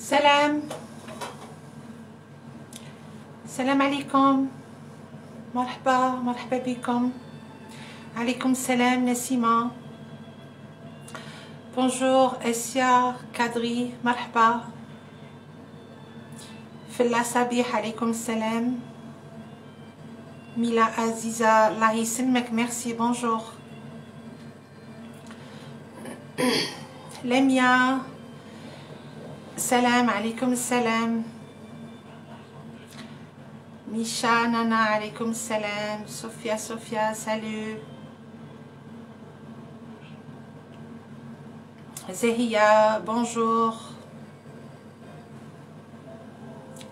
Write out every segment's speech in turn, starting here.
سلام السلام عليكم، مرحبا بكم. عليكم السلام نسيمة. بونجور اسيا كادري، مرحبا. فلا صبيح، عليكم السلام. ميلا عزيزة، الله يسلمك، ميرسي. بونجور لميا، سلام. عليكم السلام. ميشا نانا، عليكم السلام. صوفيا سالو. زهية بونجور.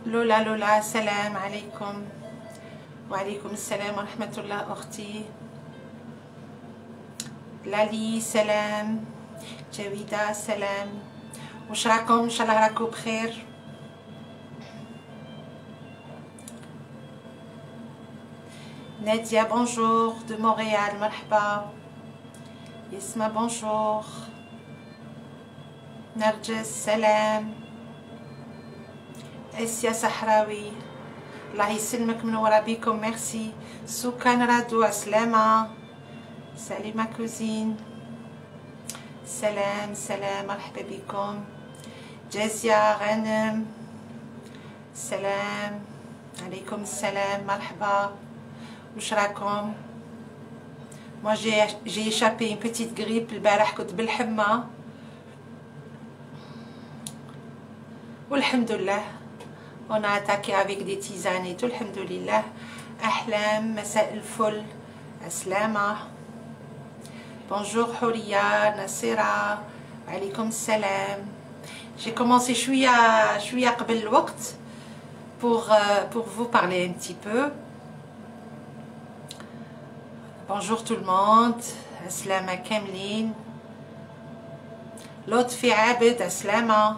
لولا سلام عليكم. وعليكم السلام ورحمة الله أختي. لالي سلام. جويدة سلام. وش راكم؟ إن شاء الله راكم بخير. نادية بونجور دو مونريال، مرحبا. يسما بونجور. نرجس سلام. اسيا صحراوي، الله يسلمك، منورة بيكم، ميرسي. سكان رادو، عسلامة. سليمة كوزين، سلام مرحبا بكم. جازية غانم، سلام. عليكم السلام، مرحبا. وش راكم؟ moi j'ai échappé une petite grippe البارح، كنت بالحمى والحمد لله. on a attaqué avec des tisanes et tout، الحمد لله. أحلام، مساء الفل، عسلامة. bonjour حورية، نصيرة، عليكم السلام. j'ai commencé شوية قبل الوقت pour vous parler un petit peu. bonjour tout le monde، عسلامة كاملين. لطفي عابد، عسلامة.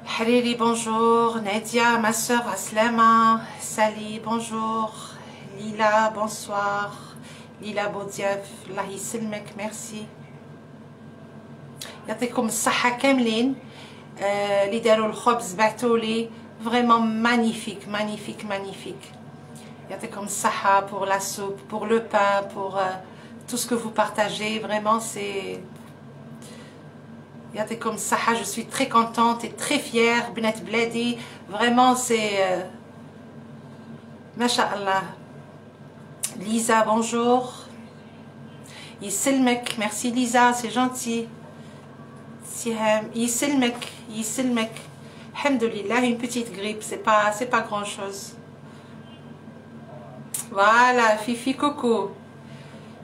حريري بونجور. نادية ما سور، عسلامة. سالي بونجور. ليلا بونسوار. ليلا بوضياف، الله يسلمك، ميرسي. يعطيكم الصحة كاملين. اللي داروا الخبز بعتولي فريمون مانيفيك. يعطيكم الصحة pour la soupe, pour le pain, pour tout ce que vous partagez. Vraiment, c'est... يعطيكم الصحة. Je suis très contente et très fière. بنات بلادي، vraiment c'est... ما شاء الله. Lisa, bonjour. يسلمك، merci Lisa, c'est gentil. سهام، يسلمك. الحمد لله، une petite grippe, c'est pas grand chose. Voilà, Fifi coucou.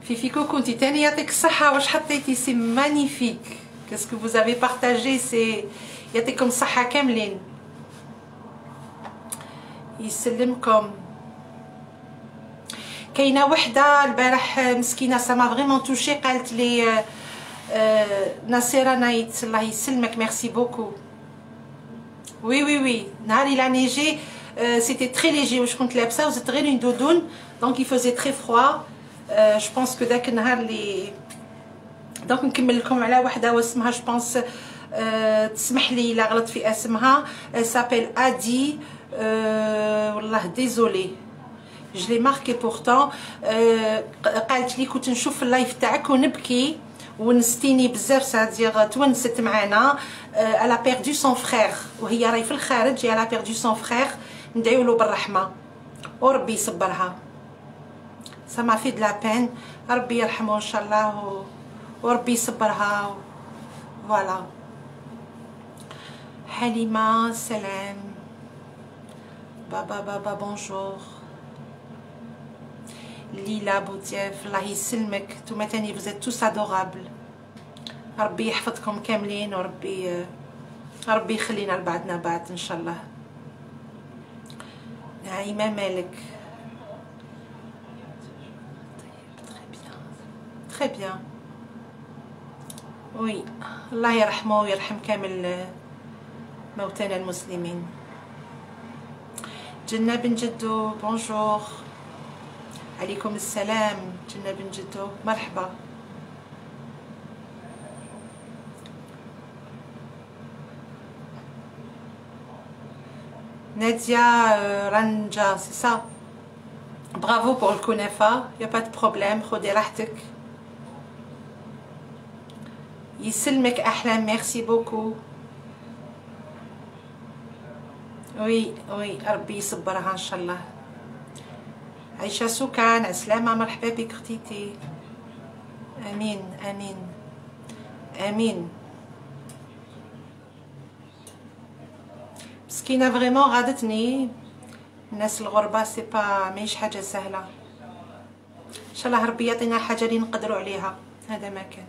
Fifi coucou, انتي تاني يعطيك الصحة. واش حطيتي؟ سي مانيفيك. Qu'est-ce que vous avez partagé؟ c'est يعطيكم الصحة كاملين. يسلمكم. كاينه وحده البارح مسكينه سما فريمون توشي، قالت لي نصيرة نايت، الله يسلمك، ميرسي بوكو. وي نهار il a neigé، c'était très léger واش كنت لابسه، وزدت غير une doudoune، donc il faisait très froid. je pense que داك النهار اللي دونك نكمل لكم على وحده واسمها جو بونس، تسمح لي الا غلط في اسمها، سابيل ادي، والله ديزولي je l'ai marqué pourtant. قالت لي كنت نشوف اللايف تاعك ونبكي ونستيني بزاف، سادير تونست معنا. elle a perdu son frère، وهي راهي في الخارج، elle a perdu son frère. ندعيو له بالرحمه وربي يصبرها. ça m'a fait de la peine. ربي يرحمه ان شاء الله وربي يصبرها. فوالا. حليمه سلام. بابا بونجور. ليلى بوتيف، الله يسلمك. نتوما تاني vous êtes tous adorables. ربي يحفظكم كاملين، وربي يخلينا لبعضنا بعض ان شاء الله. نعيمة مالك. très bien. وي، الله يرحمه ويرحم كامل موتانا المسلمين. جنة بن جدو بونجور. عليكم السلام جنة بن جدو، مرحبا. Nadia Ranja, c'est ça. Bravo pour le kunafa, il n'y a pas de problème, خدي راحتك. يسلمك أحلام, merci beaucoup. Oui, ربي يصبرها إن شاء الله. عيشة سكان, عسلامة, مرحبا بك اختيتي. آمين آمين آمين. مسكينة فريمون غادتني. الناس الغربة سي با ماهيش حاجة سهلة. ان شاء الله ربي يعطينا حاجة اللي نقدروا عليها. هذا ما كان.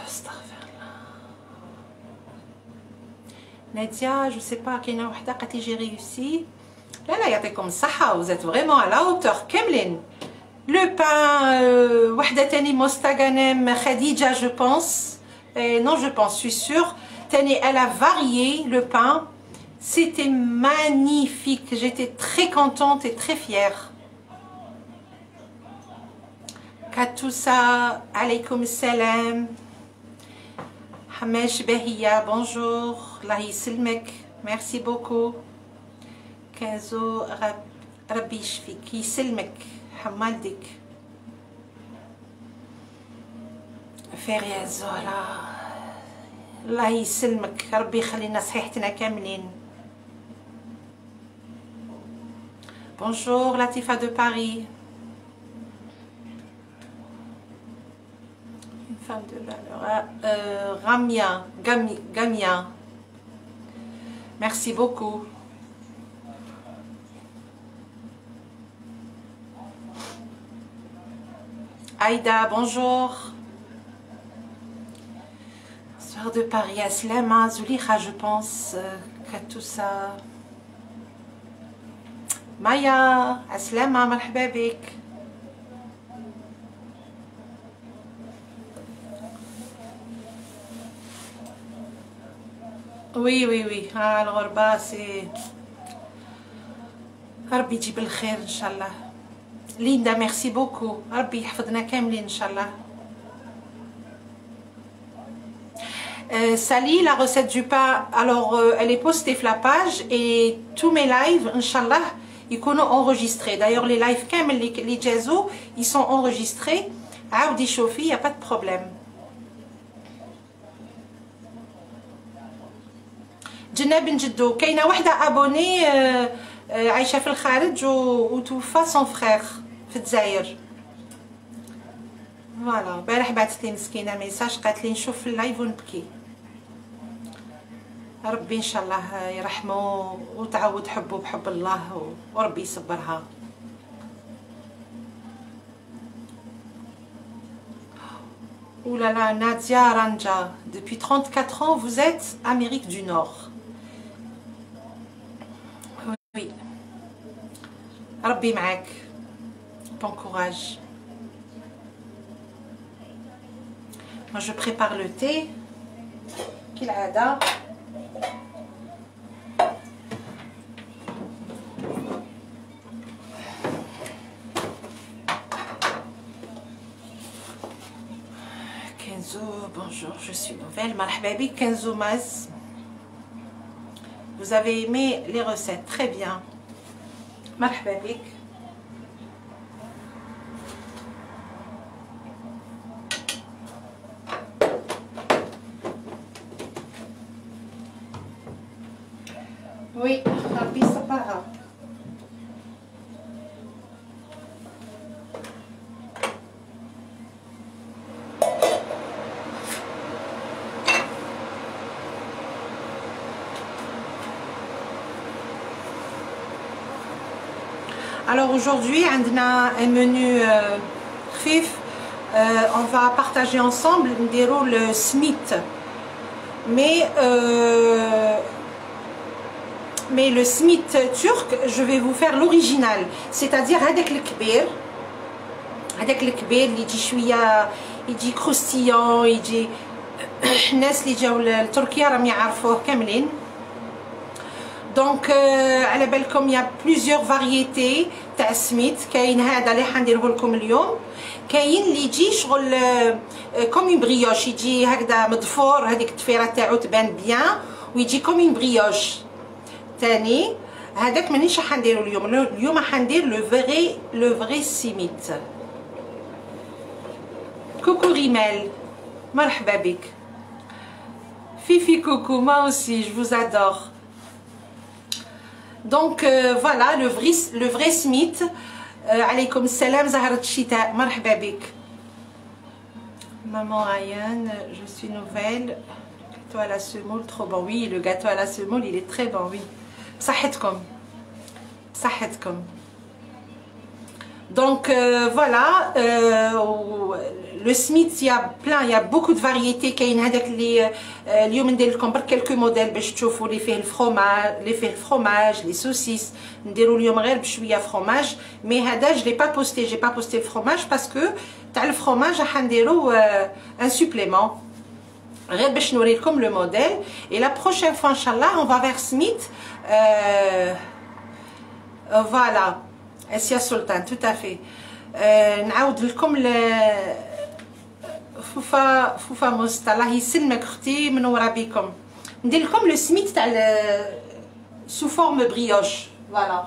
استغفر الله. نادية جو سي با كاينة وحدة قالت لي جي ريوسي. لا يعطيكم الصحة, vous êtes vraiment à la hauteur كاملين. لو بان وحدة تاني مستغانم خديجة je pense. Non je pense, je suis sûre. Elle a varié le pain, c'était magnifique, j'étais très contente et très fière. Katoussa, alaykoum salam. Hamesh Behiya, bonjour. Allah yisselmek, merci beaucoup. Kenzo Rabbi Shfik, yisselmek, hamaldik. Feria Zola. الله يسلمك, ربي يخلينا صحيحتنا كاملين. Bonjour Latifa de Paris. Une femme de valeur. Gamia. Merci beaucoup. Aïda, bonjour. De Paris, Aslama, Zulikha, je pense, Katoussa. Maya, Aslama, marhaba bik. Oui. Ah, الغربة c'est. ربي يجيب الخير إن شاء الله. Linda, merci beaucoup. ربي يحفظنا كاملين إن شاء الله. Sally, la recette du pain, alors elle est postée sur la page et tous mes lives, Inch'Allah, ils sont enregistrés. D'ailleurs, les lives kamel, les jazzo, ils sont enregistrés. Aoudi Chofi, il n'y a pas de problème. Jenna Ben Jiddo, كاينة واحدة abonnée عايشة في الخارج وتوفى son frère في الجزائر. فوالا, البارح بعثت لي مسكينة ميساج قالت لي نشوف في اللايف ونبكي. ربي ان شاء الله يرحمه وتعود حبه بحب الله وربي يصبرها. Ouh là là, Nadia Ranja, depuis 34 ans vous êtes Amérique du Nord. Oui. ربي معاك. Bon courage. Moi je prépare le thé. كالعادة. Kenzo, bonjour, je suis nouvelle. Marhaba bik Kenzo Maz. Vous avez aimé les recettes, très bien. Marhaba bik. Oui, Rabbi Sabara. Alors aujourd'hui, on a un menu khif. On va partager ensemble le smith. Mais le smith turc, je vais vous faire l'original. C'est-à-dire هذاك الكبير اللي يجي شويه يجي كروستيون يجي الناس اللي جاوا لتركيا راهم يعرفوه كاملين. دونك على بالكم يا بليزيور فاريتي تاع السميت. كاين هذا اللي حنديره لكم اليوم، كاين اللي يجي شغل كوم بريوش، يجي هكذا مضفور، هذيك التفيره تاعو تبان بيان ويجي كوم بريوش. ثاني هذاك مانيش راح نديرو اليوم راح ندير لو فري سيميت. كوكو ريمال، مرحبا بك. Fifi coucou, moi aussi, je vous adore. Donc voilà, le vrai Smith. Alaykoum salam, Zaharat Chita, marhaba bik. Maman Ryan, je suis nouvelle. Gâteau à la semoule, trop bon. Oui, le gâteau à la semoule, il est très bon, oui. Sahetkom. Sahetkom. Donc voilà, le Smith, il y a plein, il y a beaucoup de variétés. كاين هذاك اللي اليوم ندير لكم برك quelques موديل باش تشوفوا اللي فيه الفرomage لي سوسيس. نديروا اليوم غير بشويه فرomage، مي هذا je l'ai pas posté, j'ai pas posté le fromage parce que تاع الفرomage راح نديروا un supplément غير باش نوري لكم le modèle. Et la prochaine fois inchallah on va vers Smith. Voilà. Essia Sultan, tout à fait. نعاود لكم فوفا مستا، الله يسلمك اختي، منوره بكم. ندير لكم لو سميت تاع سو فورم بريوش. فوالا.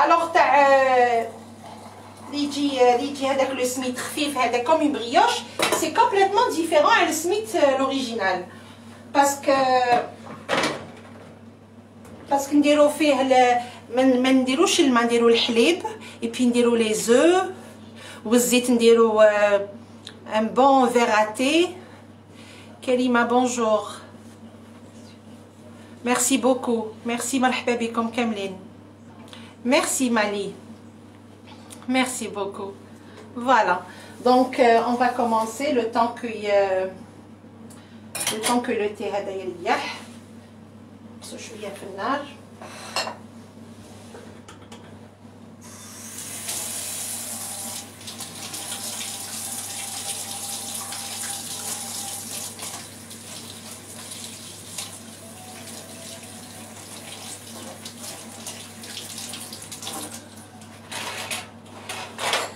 الوغ تاع اللي يجي هذاك لو سميت خفيف هذا كوم بريوش، سي كومبليتمون ديفيرون على السميت لوريجينال، باسكو نديرو فيه ما نديروش الماء، نديرو الحليب اي بي نديرو لي زو والزيت، نديرو ان بون فيراتي. كريمه بونجور، ميرسي بوكو، ميرسي، مرحبا بكم كاملين. ميرسي مالي، ميرسي بوكو. Voilà, donc on va commencer le temps que le thé هذا يريح. شويه في النار.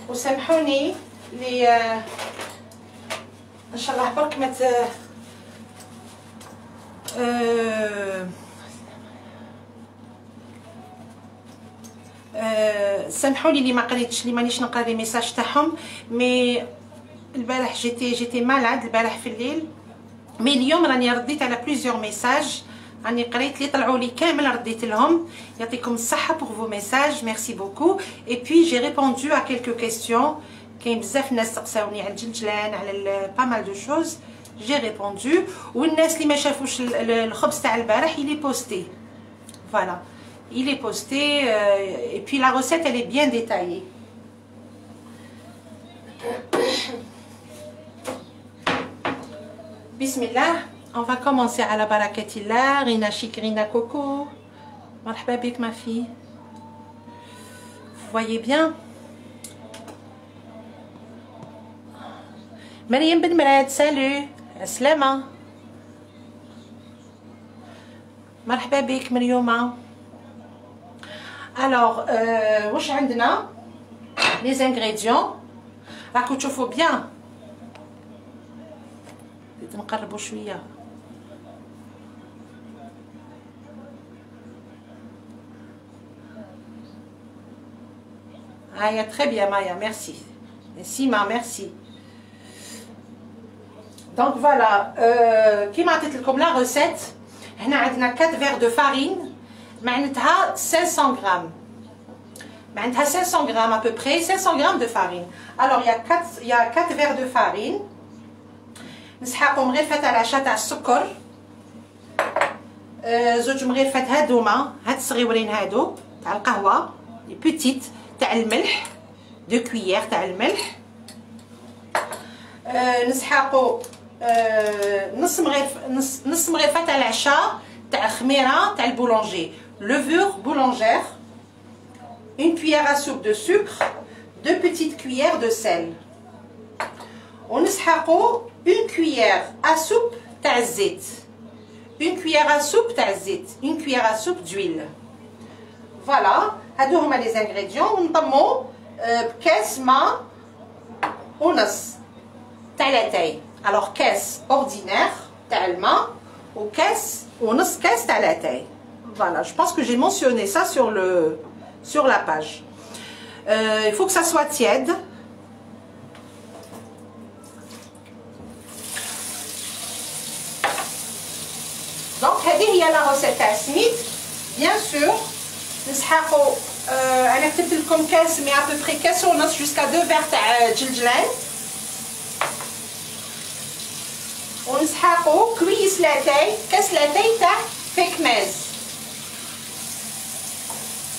وسامحوني لي ان شاء الله برك ما سامحوني لي ما قريتش، لي مانيش نقرا لي ميساج تاعهم، مي البارح جيتي مالاد البارح في الليل، مي اليوم راني رديت على بليزيور ميساج، راني قريت لي طلعوا لي كامل رديت لهم. يعطيكم الصحه بور فو ميساج، ميرسي بوكو. اي بي جي ريبوندو ا كيلكو كيستيون، كاين بزاف ناس سقساوني على الجلجلان، على با مال دو شوز، جي ريبوندو. والناس اللي ما شافوش الخبز تاع البارح يلي بوستي، فوالا il est posté et puis la recette elle est bien détaillée. Bismillah, on va commencer à la barakatillah. Rina Chic, Rina Coco, marhaba bik ma fille. Vous voyez bien. Mariam Ben Mrad, salut, aslama. Marhaba bik Marioma. Alors, واش عندنا les ingrédients راكو تشوفوا بيان. نقربوا شويه. هيا très bien Maya, merci. Sima, merci. Donc voilà, كيما عطيت لكم la recette. هنا عندنا 4 verres de farine. معناتها 500 غرام، معناتها 500 غرام à peu près 500 غرام de farine. Alors il y a 4 verres de farine. نسحقوا مغرفات على العشاء تاع السكر، زوج مغرفات هادوما، هاد الصغيورين هادو تاع القهوه لي بوتيت، تاع الملح 2 كويير تاع الملح. نسحقوا نص مغرفه تاع العشاء تاع خميره تاع البولونجي، levure boulangère, une cuillère à soupe de sucre, 2 petites cuillères de sel. ونسحقوا une cuillère à soupe تاع الزيت. Une cuillère à soupe تاع الزيت. Une cuillère à soupe d'huile. Voilà. هادو هما لي زانغريديون. ونطمو بكاس ماء ونص تاع لاتاي. Alors كاس اوردينير تاع الماء وكاس ونص كاس تاع لاتاي. Voilà, je pense que j'ai mentionné ça sur la page. Il faut que ça soit tiède. Donc, هذه هي la recette تاع السميد. Bien sûr, نسحقوا أنا كتبت لكم كاس mais à peu près كاس ونص jusqu'à 2 verres تاع جلجلان. ونسحقوا كويس لاتاي، كاس لاتاي تاع بيكماز.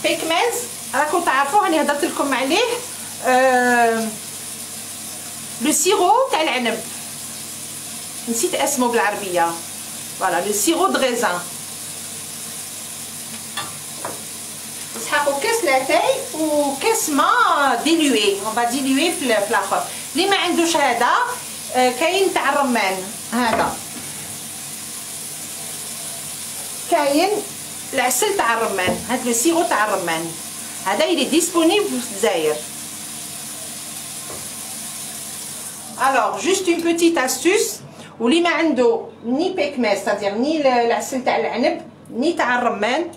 بيكماز راكم تعرفوه راني هضرت لكم عليه. لو سيرو تاع العنب، نسيت اسمه بالعربيه. فوالا لو سيرو دو ريزان. نسحقوا كاس لاتاي وكاس ما ديلوي، اون با ديلوي في الاخر. اللي ما عندوش هذا كاين تاع الرمان، هذا كاين العسل تاع الرمان، هاد لو سيرو تاع الرمان هذا يلي ديسپونيبل في الجزائر. الوغ جوست اون بوتيت استوس، واللي ما عنده ني بيكماس تادير ني العسل تاع العنب ني تاع الرمان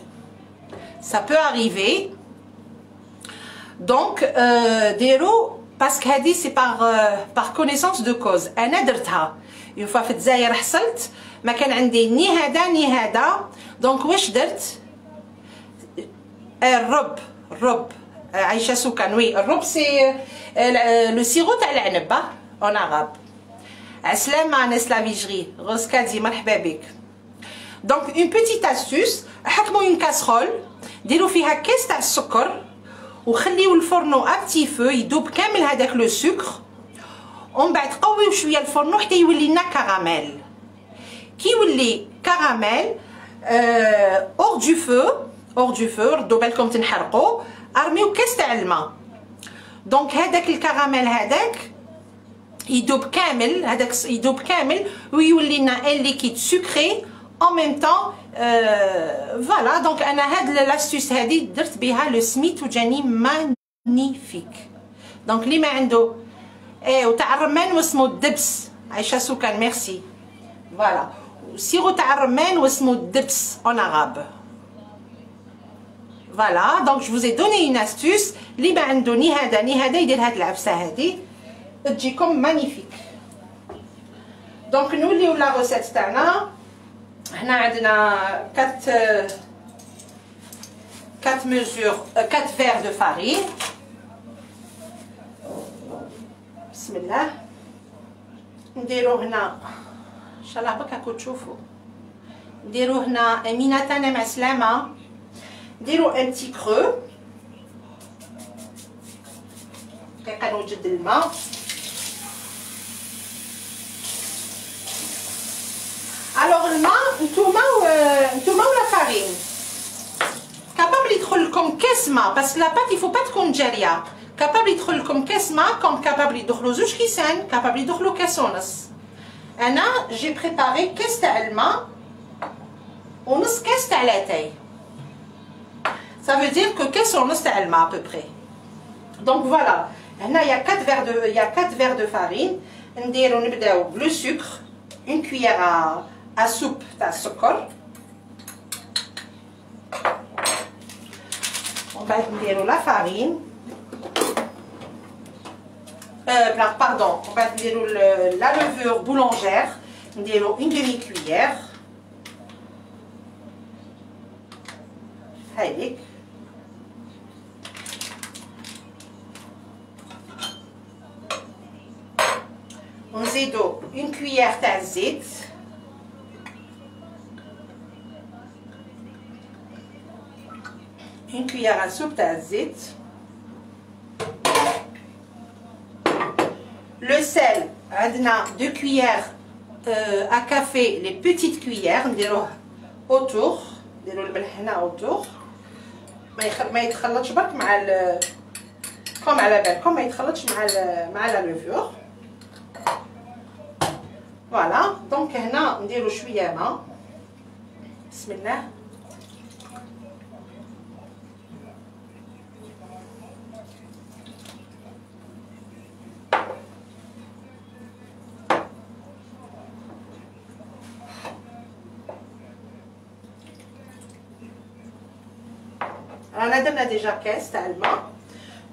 سا بو اريفي. دونك ديرو باسكو هادي سي باغ كونيسونس دو كوز. انا درتها اون فوا في الجزائر، حصلت ما كان عندي ني هذا ني هذا. دونك واش درت؟ الرب عايشه سكان. وي الرب سي لو سيرو تاع العنب اون عرب. عسلامه ناس لافيجري غوسكادي مرحبا بك. دونك اون بوتيت استوس، حكموا اون كاسرول ديروا فيها كاس تاع السكر وخليو الفرنو ا بتي فو يذوب كامل هذاك لو سكر. ومن بعد قويو شويه الفرنو حتى يولي لنا كراميل. كي يولي كراميل اور دو فو ردوا بالكم تنحرقوا، ارميو كاس تاع الماء. دونك هذاك الكراميل هذاك يذوب كامل، هذاك يذوب كامل ويولي لنا ان ليكيد سكري en même temps. فوالا دونك انا هاد لاستوس هادي درت بها لو سميت وجاني مانيفيك. دونك اللي ما عنده وتاع الرمان واسمو الدبس، عايشه سكان ميرسي. فوالا سيرو تاع الرمان واسمو الدبس en arabe. فوالا دونك جو فوز دوني اون استوس، اللي ما عنده ني هذا ني هذا يدير هاد العبسه هادي تجيكم مانيفيك. دونك نوليو لا روسيت تاعنا. هنا عندنا 4 mesures 4 verres de farine. بسم الله. نديرو هنا ان شاء الله بك راكم تشوفوا. نديرو هنا ميناتنا مع سلامه. نديرو ان بتي كرو. دقيقه نوجد الماء. الوغ الماء نتوما ولا فارين كابابل يدخل لكم كاس ماء، باسكو لا بات يفو با تكون جاريه. كابابل يدخل لكم كاس ماء كوم كابابل يدخلوا 2 كيسان، كابابل يدخلوا كاس ونص. انا جي بريباري كاس تاع الماء ونص كاس تاع لاتاي، ça veut dire que كاس ونص تاع الماء à peu près. donc voilà هنا يا 4 verres de farine. نديرو نبداو بلو سكر une cuillère à soupe تاع السكر. ومن بعد نديرو لا فارين باردون. ومن بعد نديرو لا لevure boulangère، نديرو une demi cuillère هايليك. ونزيدو une cuillère تاع الزيت. une cuillère à soupe تاع الزيت. le sel عندنا 2 cuillères à café les petites cuillères نديروه autour. نديرو الملح هنا autour ما يتخلطش برك مع كوم على بالكم ما يتخلطش مع لا لوفور. فوالا. دونك هنا نديرو شويه ماء. بسم الله. رانا درنا ديجا كاس تاع الماء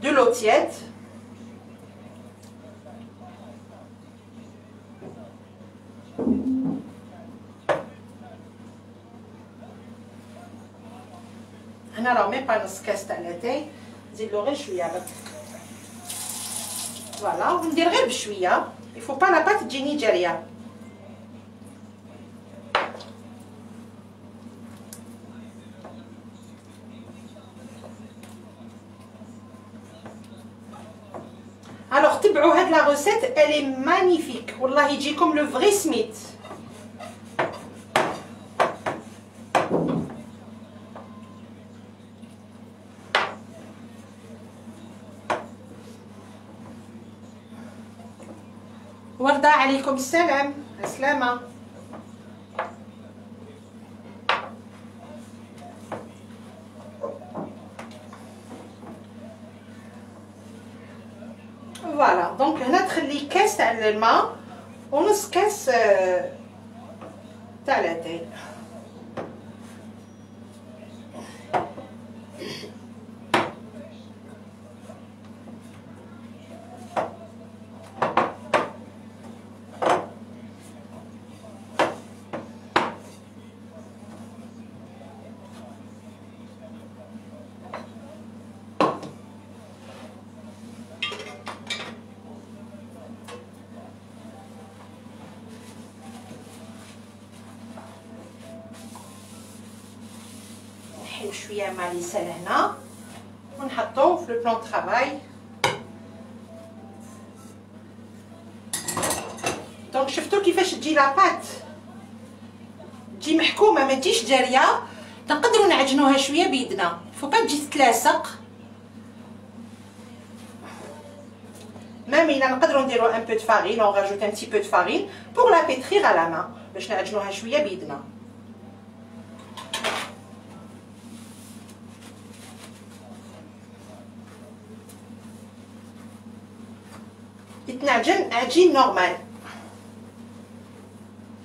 دو لو تياد. هنا راه ميم با نص كاس تاع لاتاي، نزيدلو غير شويه برك. فوالا وندير غير بشويه، يفو با لا بات تجيني جاريه. الوغ تبعوا هاد لا روسيت، الي مانيفيك والله يجيكم لو فري سميت. وردة عليكم السلام. السلامة. فوالا دونك هنا تخلي كاس تاع الماء ونص كاس تاع لاتاي. نحيو شويه مع ليسان هنا ونحطوه في لو بلان طرافاي. دونك شفتوا كيفاش تجي لاباط، تجي محكومه ما تجيش جاريه. نقدروا نعجنوها شويه بيدنا، فو با تجي تتلاصق. ميم الا نقدروا نديرو ان بو دو فارين، اون راجوت ان تي بو دو فارين بور لا بيتريغ على لا، باش نعجنوها شويه بيدنا. يتنعجن عجين نورمال.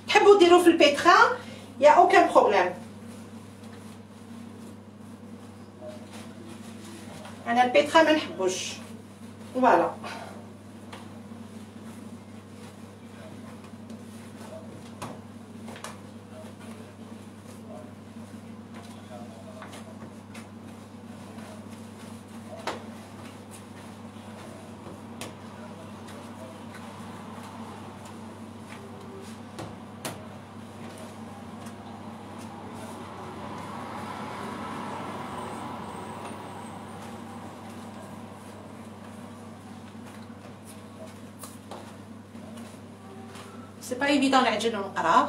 تحبوا ديروا في البيترا يا اوكان بروبليم. انا البيترا ما نحبوش. فوالا سي با ايفيدون نعجن ونقراه.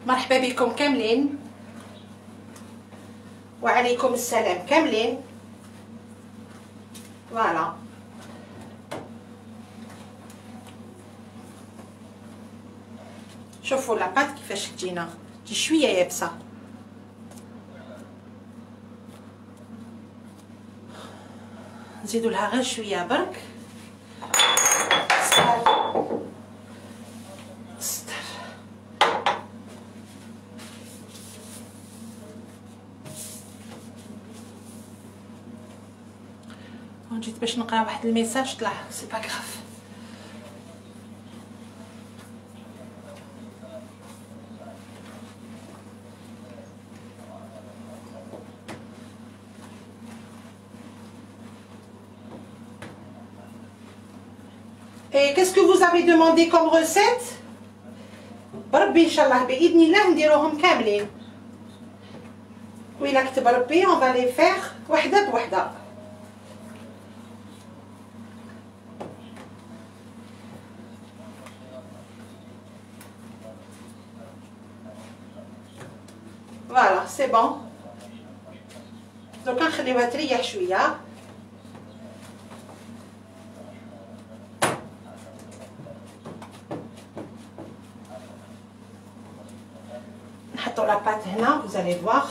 مرحبا بكم كاملين وعليكم السلام كاملين. فوالا شوفوا لاباط كيفاش تجينا، تجي شويه يابسه. نزيدوا لها غير شويه برك. جيت باش نقرا واحد الميساج طلع سي با غراف. Et qu'est-ce que vous avez demandé comme recette؟ بربي ان شاء الله باذن الله نديروهم كاملين. وإلا كتب ربي on va les faire وحده بوحده. فوالا سي بون. دوكا نخليوها تريح شويه. نحطوا لا بات هنا vous allez voir.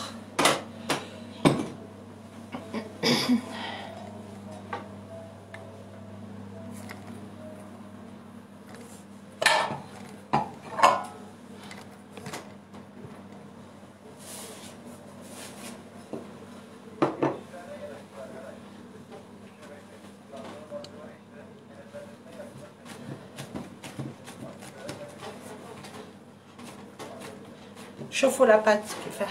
شوفوا لا بات كيفاه.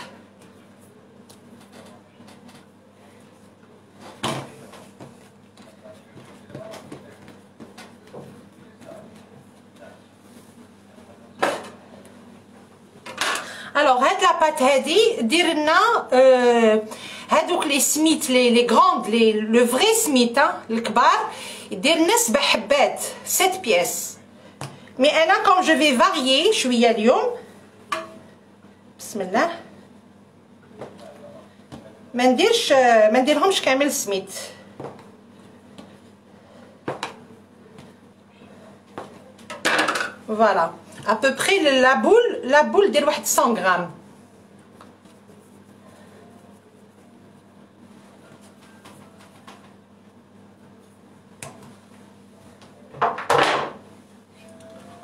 الوغ هاد لا بات هادي دير لنا هادوك لي سميت لي غروند لو فري سميت الكبار دير لنا 7 حبات 7 بياس. مي انا كوم جو في فاريي شويه اليوم بسم الله ما نديرهمش كامل سميت. فوالا ابوبري لا بول دير واحد 100 غرام.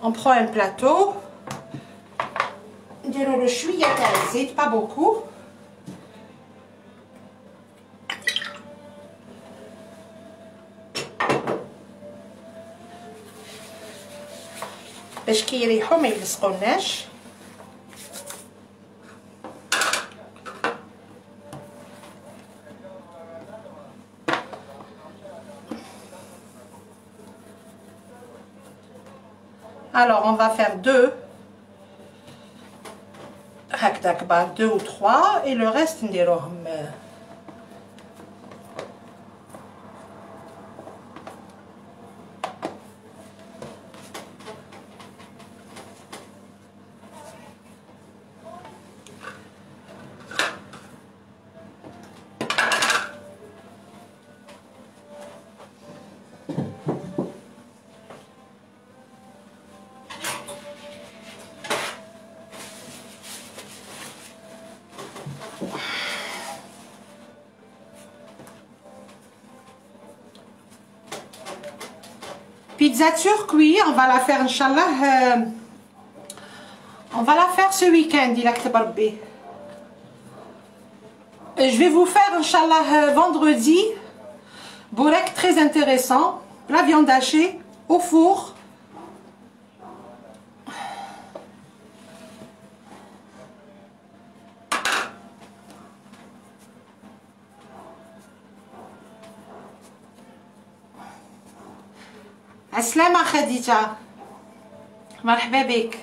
On prend un plateau, نديرو له شويه تاع الزيت با بوكو. باش كي يريحو ما يلصقوناش. Alors on va faire 2 هكذا كبار 2 ou 3 et le reste نديروهم pizza turque. Oui, on va la faire Inch'Allah. On va la faire ce week-end. Je vais vous faire Inch'Allah vendredi. Bourek très intéressant. La viande hachée au four. السلامة خديجة مرحبا بك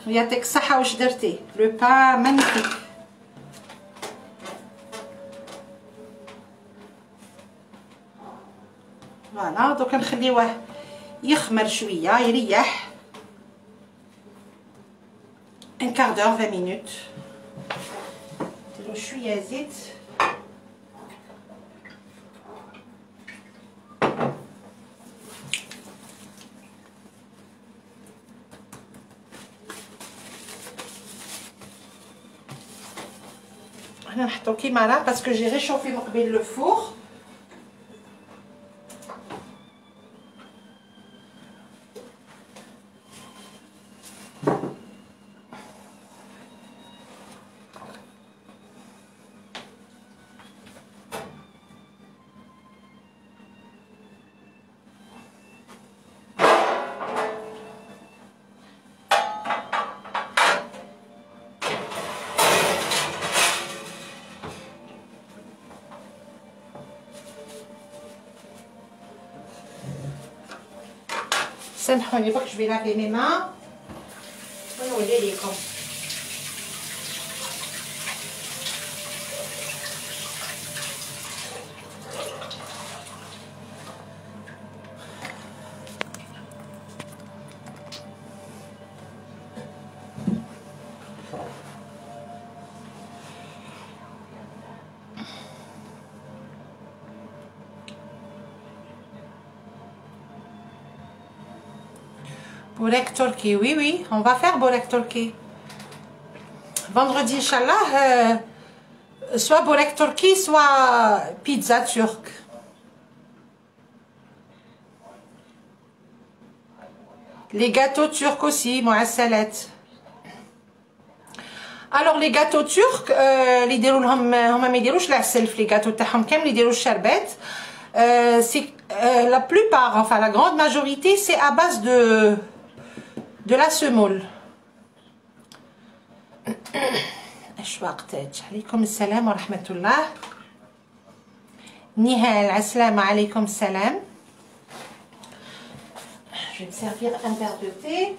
يعطيك الصحة. واش درتي؟ لو با مانيفيك. فوالا دوكا نخليوه يخمر شوية يريح ان كاردور 20 مينوت. نديرو شوية زيت. هنا نحطو كيما راه باسكو جي ريشوفي من قبل لو فور. سامحوني برك جو في لافي مي مان ونولي ليكم. Bourek turki, oui, oui, on va faire bourek turki. vendredi inchallah soit burek turki soit pizza turque. Les gâteaux turcs aussi معسلات. Alors les gâteaux turcs اللي يديروا لهم هما ما يديروش العسل في les gâteaux تاعهم كامل يديروا الشربات. C'est la plupart, enfin la grande majorité, c'est à base de la semoule. أشواقتك عليكم السلام ورحمة الله. نهال عسلامة عليكم السلام. Je vais me servir un verre de thé.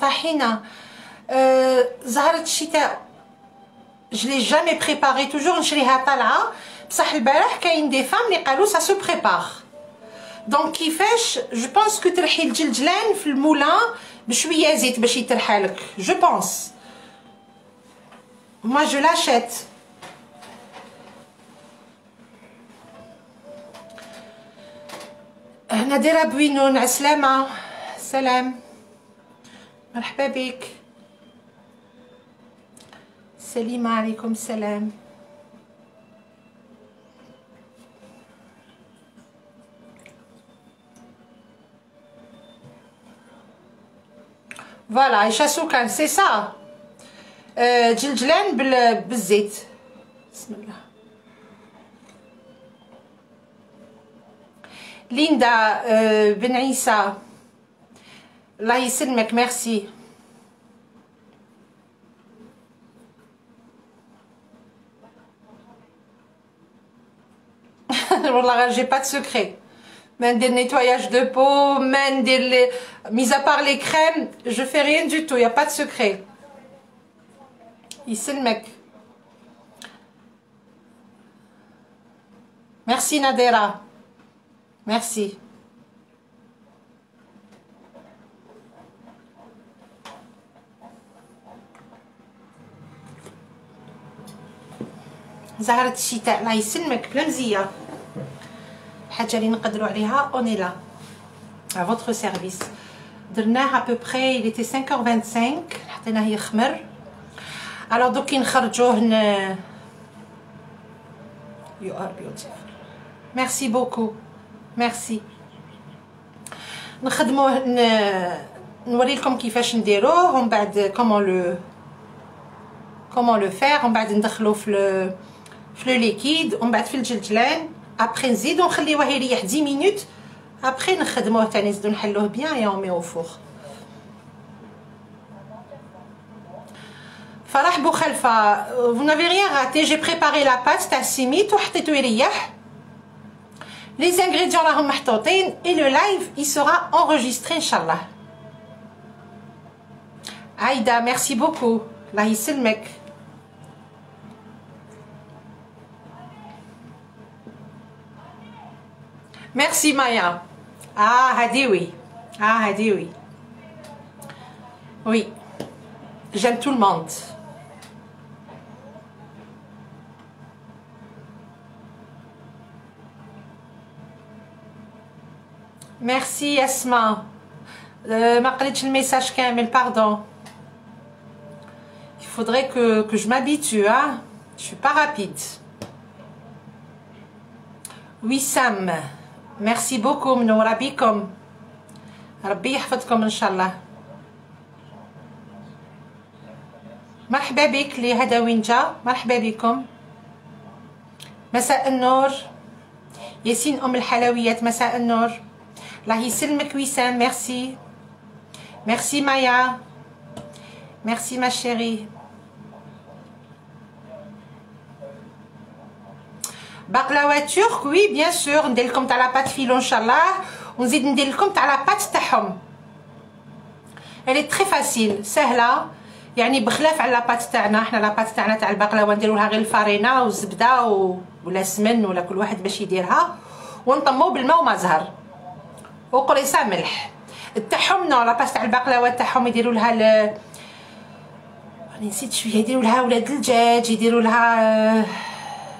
طحينة زهرة الشتاء je l'ai jamais préparé toujours نشريها طالعة بصح البارح كاين دي فام اللي قالوا ça se prépare دونك كيفاش جو بونس كو ترحي الجلجلان في المولان بشوية زيت باش يترحالك جو بونس moi je l'achète. نادرة بوينون عسلامة سلام مرحبا بك. سليمة عليكم السلام. فوالا عيشة سكر سي سا جلجلان بالزيت. بسم الله. ليندا بن عيسى الله يسلمك ميرسي. والله j'ai pas de secret. Même des nettoyages de peau, même des mis à part les crèmes, je fais rien du tout, il y a pas de secret. يسلمك. Merci Nadera. Merci. زهرة الشتاء الله يسلمك بلا مزية الحاجة اللي نقدروا عليها اوني لا à votre service. درناه à peu près il était 5h25 حطيناه يخمر. alors دوك كي نخرجوه you are beautiful merci beaucoup merci. نخدموه نوري لكم كيفاش نديروه ومن بعد comment le faire ومن بعد ندخلوه في لو ليكيد ومن بعد في الجلجلان ابري نزيدو نخليوه يريح 10 مينوت ابري نخدموه تاني نزيدو نحلوه بيان يا اون مي او فور. فرح بوخلفه vous n'avez rien raté, j'ai préparé la pâte تاع السميت وحطيتو يريح. les ingrédients راهم محطوطين et le live il sera enregistré inchallah. Aïda merci beaucoup الله يسلمك. Merci Maya. Ah هادي وي هادي وي oui j'aime tout le monde. Merci Asma. ما قريتش الميساج كامل pardon. Il faudrait que je m'habitue hein. Je suis pas rapide. Oui Sam. Merci beaucoup منورة بكم. ربي يحفظكم ان شاء الله. مرحبا بك لهذا وين جا مرحبا بكم. مساء النور. ياسين ام الحلويات مساء النور. الله يسلمك وسام. ميرسي ميرسي مايا ميرسي ما شيري. بقلاوه ترك وي بيان سور. ندير لكم تاع لاباط فيلو ان شاء الله، ونزيد ندير لكم تاع لاباط تاعهم. الي تري فاسيل سهله، يعني بخلاف على لاباط تاعنا. حنا لاباط تاعنا تاع البقلاوه نديرو لها غير الفارينه والزبده ولا السمن ولا كل واحد باش يديرها، ونطمو بالماء وما زهر وقريصه ملح. تاعهم نو لاباط تاع البقلاوه تاعهم يديروا لها راني نسيت شويه، يديروا لها ولاد الدجاج، يديروا لها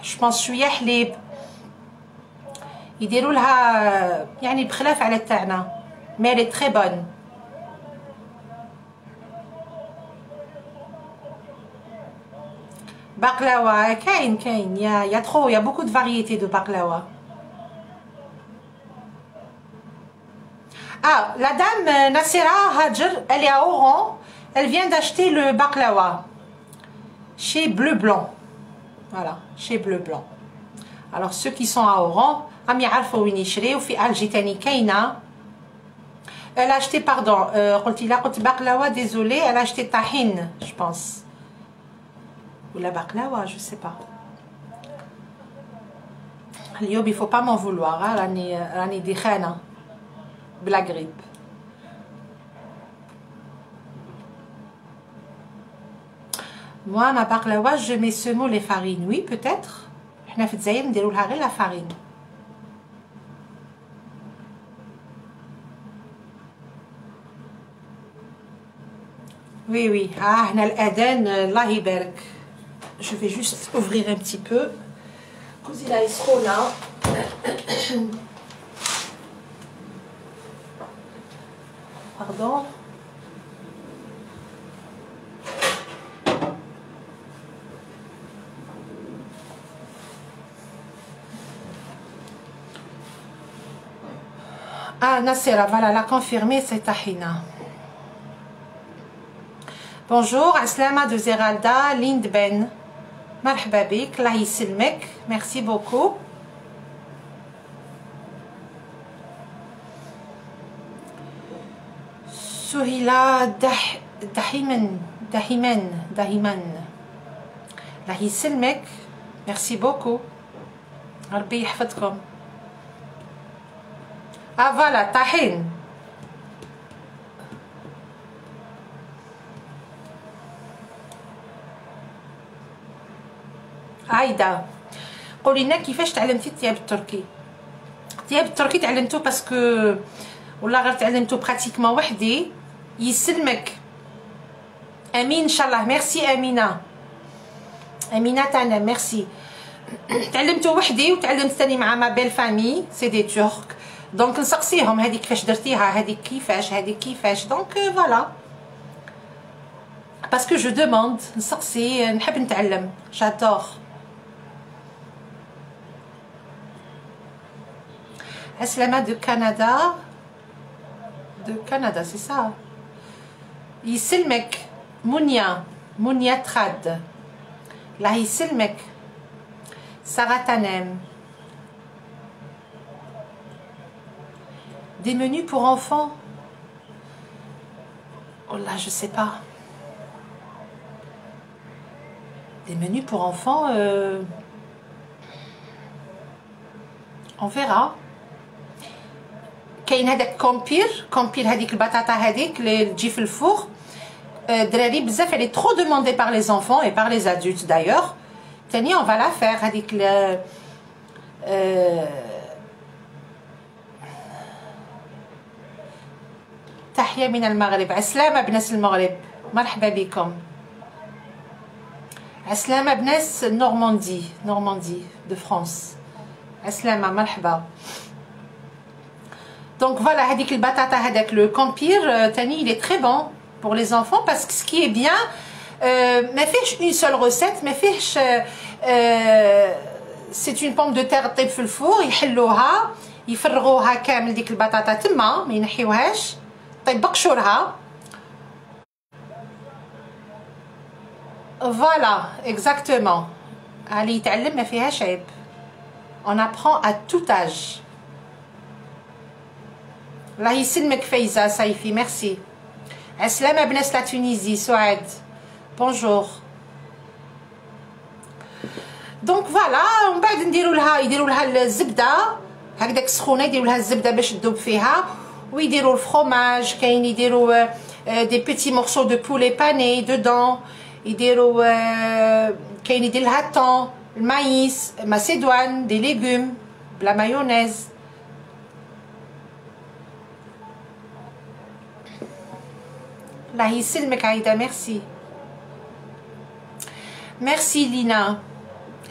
جوبونس شويه حليب، يديروا لها يعني بخلاف على تاعنا. مي تري بون. بقلاوه كاين يا ترو، يا بوكو دو فاريتي دو بقلاوه. Ah, la dame Nassera Hadjer, elle est à Oran. Elle vient d'acheter le baklawa chez Bleu Blanc. Voilà, chez Bleu Blanc. Alors ceux qui sont à Oran, Ami Arfo Winishre ou fi Algitani Kaina. Elle a acheté, pardon, baklawa, désolé, elle a acheté tahin, je pense. Ou la baklawa, je sais pas. اليوم il faut pas m'en vouloir, راني دخانة بلا غريب. Moi ma baklawa je mets semoule et farine. Oui peut-être. حنا في الجزائر نديرو لها غير لا فارين. Oui oui. هنا الأذان الله يبارك. Je vais juste ouvrir un petit peu. كوزينة سخونة. Pardon. Ah, Nassera, voilà, l'a confirmé, c'est Tahina. Bonjour, Aslama de Zeralda, Lind Ben. Marhaba bik, Allah yisselmek, merci beaucoup. Souhila Dahiman. Allah yisselmek, merci beaucoup. Rabbi yahfadkom. Ah voilà, tahin. عايدة قولي لنا كيفاش تعلمتي الطياب التركي؟ الطياب التركي تعلمته باسكو ولا غير تعلمته براتيكمون وحدي. يسلمك امين ان شاء الله. ميرسي امينه تاعنا ميرسي. تعلمته وحدي وتعلمت ثاني مع ما بيل فامي سي دي تورك. دونك نسقسيهم هذيك كيفاش درتيها، هذيك كيفاش، هذيك كيفاش. دونك فوالا باسكو جو دوموند نسقسي، نحب نتعلم. جادور. Aslama de Canada. De Canada, c'est ça. Yiselmek. Mounia Trad. La Yiselmek. Saratanem. Des menus pour enfants. Oh là, je sais pas. Des menus pour enfants. On verra. كاين هذاك كومبير هذيك البطاطا هذيك اللي تجي في الفوغ. دراري بزاف elle est trop demandée par les enfants et par les adultes d'ailleurs. تاني on va la faire هذيك تحية من المغرب. عسلامة بناس المغرب، مرحبا بكم. عسلامة بناس نورماندي de France. عسلامة مرحبا. Donc voilà, هذيك البطاطا هذاك le campir تاني il est très bon pour les enfants parce que ce qui est bien ما فيهش une seule recette، ما فيهش c'est une pomme de terre طيب في الفور، يحلوها يفرغوها كامل ديك البطاطا تما ما ينحيوهاش، طيب بقشورها. Voilà, exactement. اللي يتعلم ما فيهاش عيب. On apprend à tout âge. الله يسلمك فايزة صيفي ميرسي. عسلامة بنات لا تونيزي سعاد بونجور. دونك فوالا ومن بعد يديروا لها الزبده هكذاك سخونه، يديروا لها الزبده باش تذوب فيها، ويديروا الفرomage، كاين يديروا دي بيتي مورسو دو بولي باني دودون، يديروا كاين يدير لها طون المايس ماسيدوان دي ليغوم بلا مايونيز. الله يسلمك عايده ميرسي. ميرسي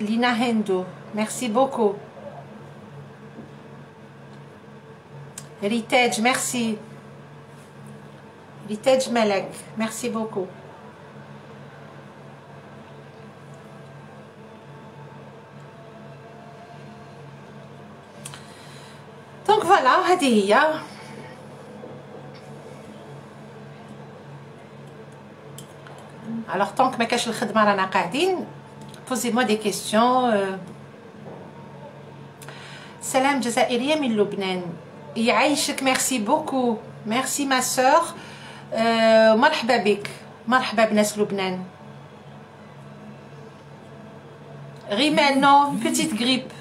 Lina Hendo, merci beaucoup. Héritage, merci. Héritage Malek, merci beaucoup. Donc voilà, هذه هي. Alors tant que ما كاش الخدمة رانا قاعدين. Posez-moi des questions. Salam Jazairiyya min Lubnan. يعيشك merci beaucoup. Merci ma sœur. مرحبا بك. مرحبا بناس لبنان. Rimel, non, une petite grippe.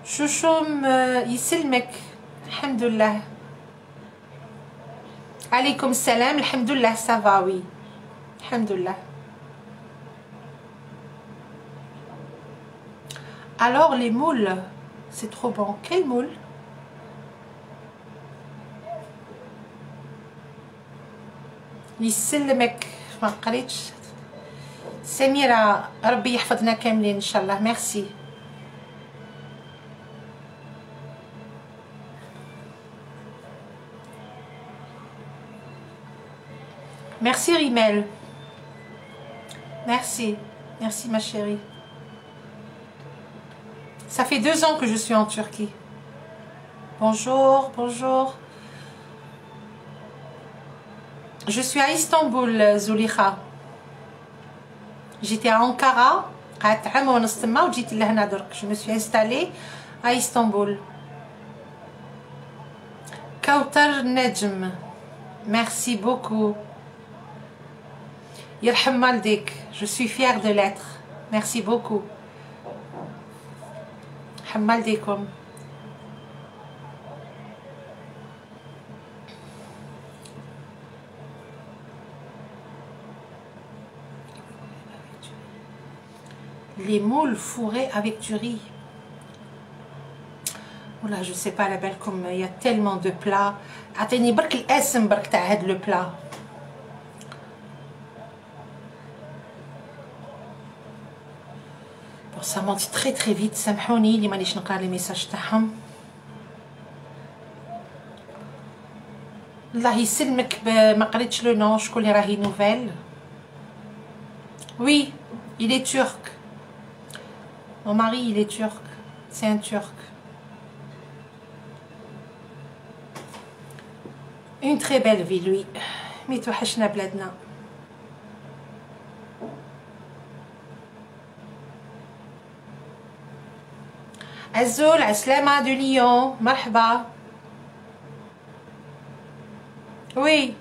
Chouchoum يسلمك. الحمد لله. عليكم السلام. الحمد لله ça va oui. Alhamdulillah. Alors les moules, c'est trop bon. Quel moule? يسلمك ما قريتش. سميرة ربي يحفظنا كاملين ان شاء الله. ميرسي. Merci Rimel. Merci. Merci ma chérie. Ça fait 2 ans que je suis en Turquie. Bonjour, bonjour. Je suis à Istanbul, Zulikha. J'étais à Ankara. Je me suis installée à Istanbul. Kautar Nejm. Merci beaucoup. Yerham Maldik, je suis fière de l'être. Merci beaucoup. Hamaldikum. Les moules fourrés avec du riz. Oula, je sais pas la belle comme il y a tellement de plats. Attendez, bark l'asm bark ta'ad le plat. Ça monte très très vite. سامحوني اللي مانيش نقرا لي ميساج تاعهم. الله يسلمك ما قريتش لو نون. شكون اللي راهي نوفيل؟ Oui, il est turc. Mon mari, il est turc. C'est un turc. Une très belle vie, lui. Mais توحشنا بلادنا. Azul, Aslama de Lyon, marhaba. Oui,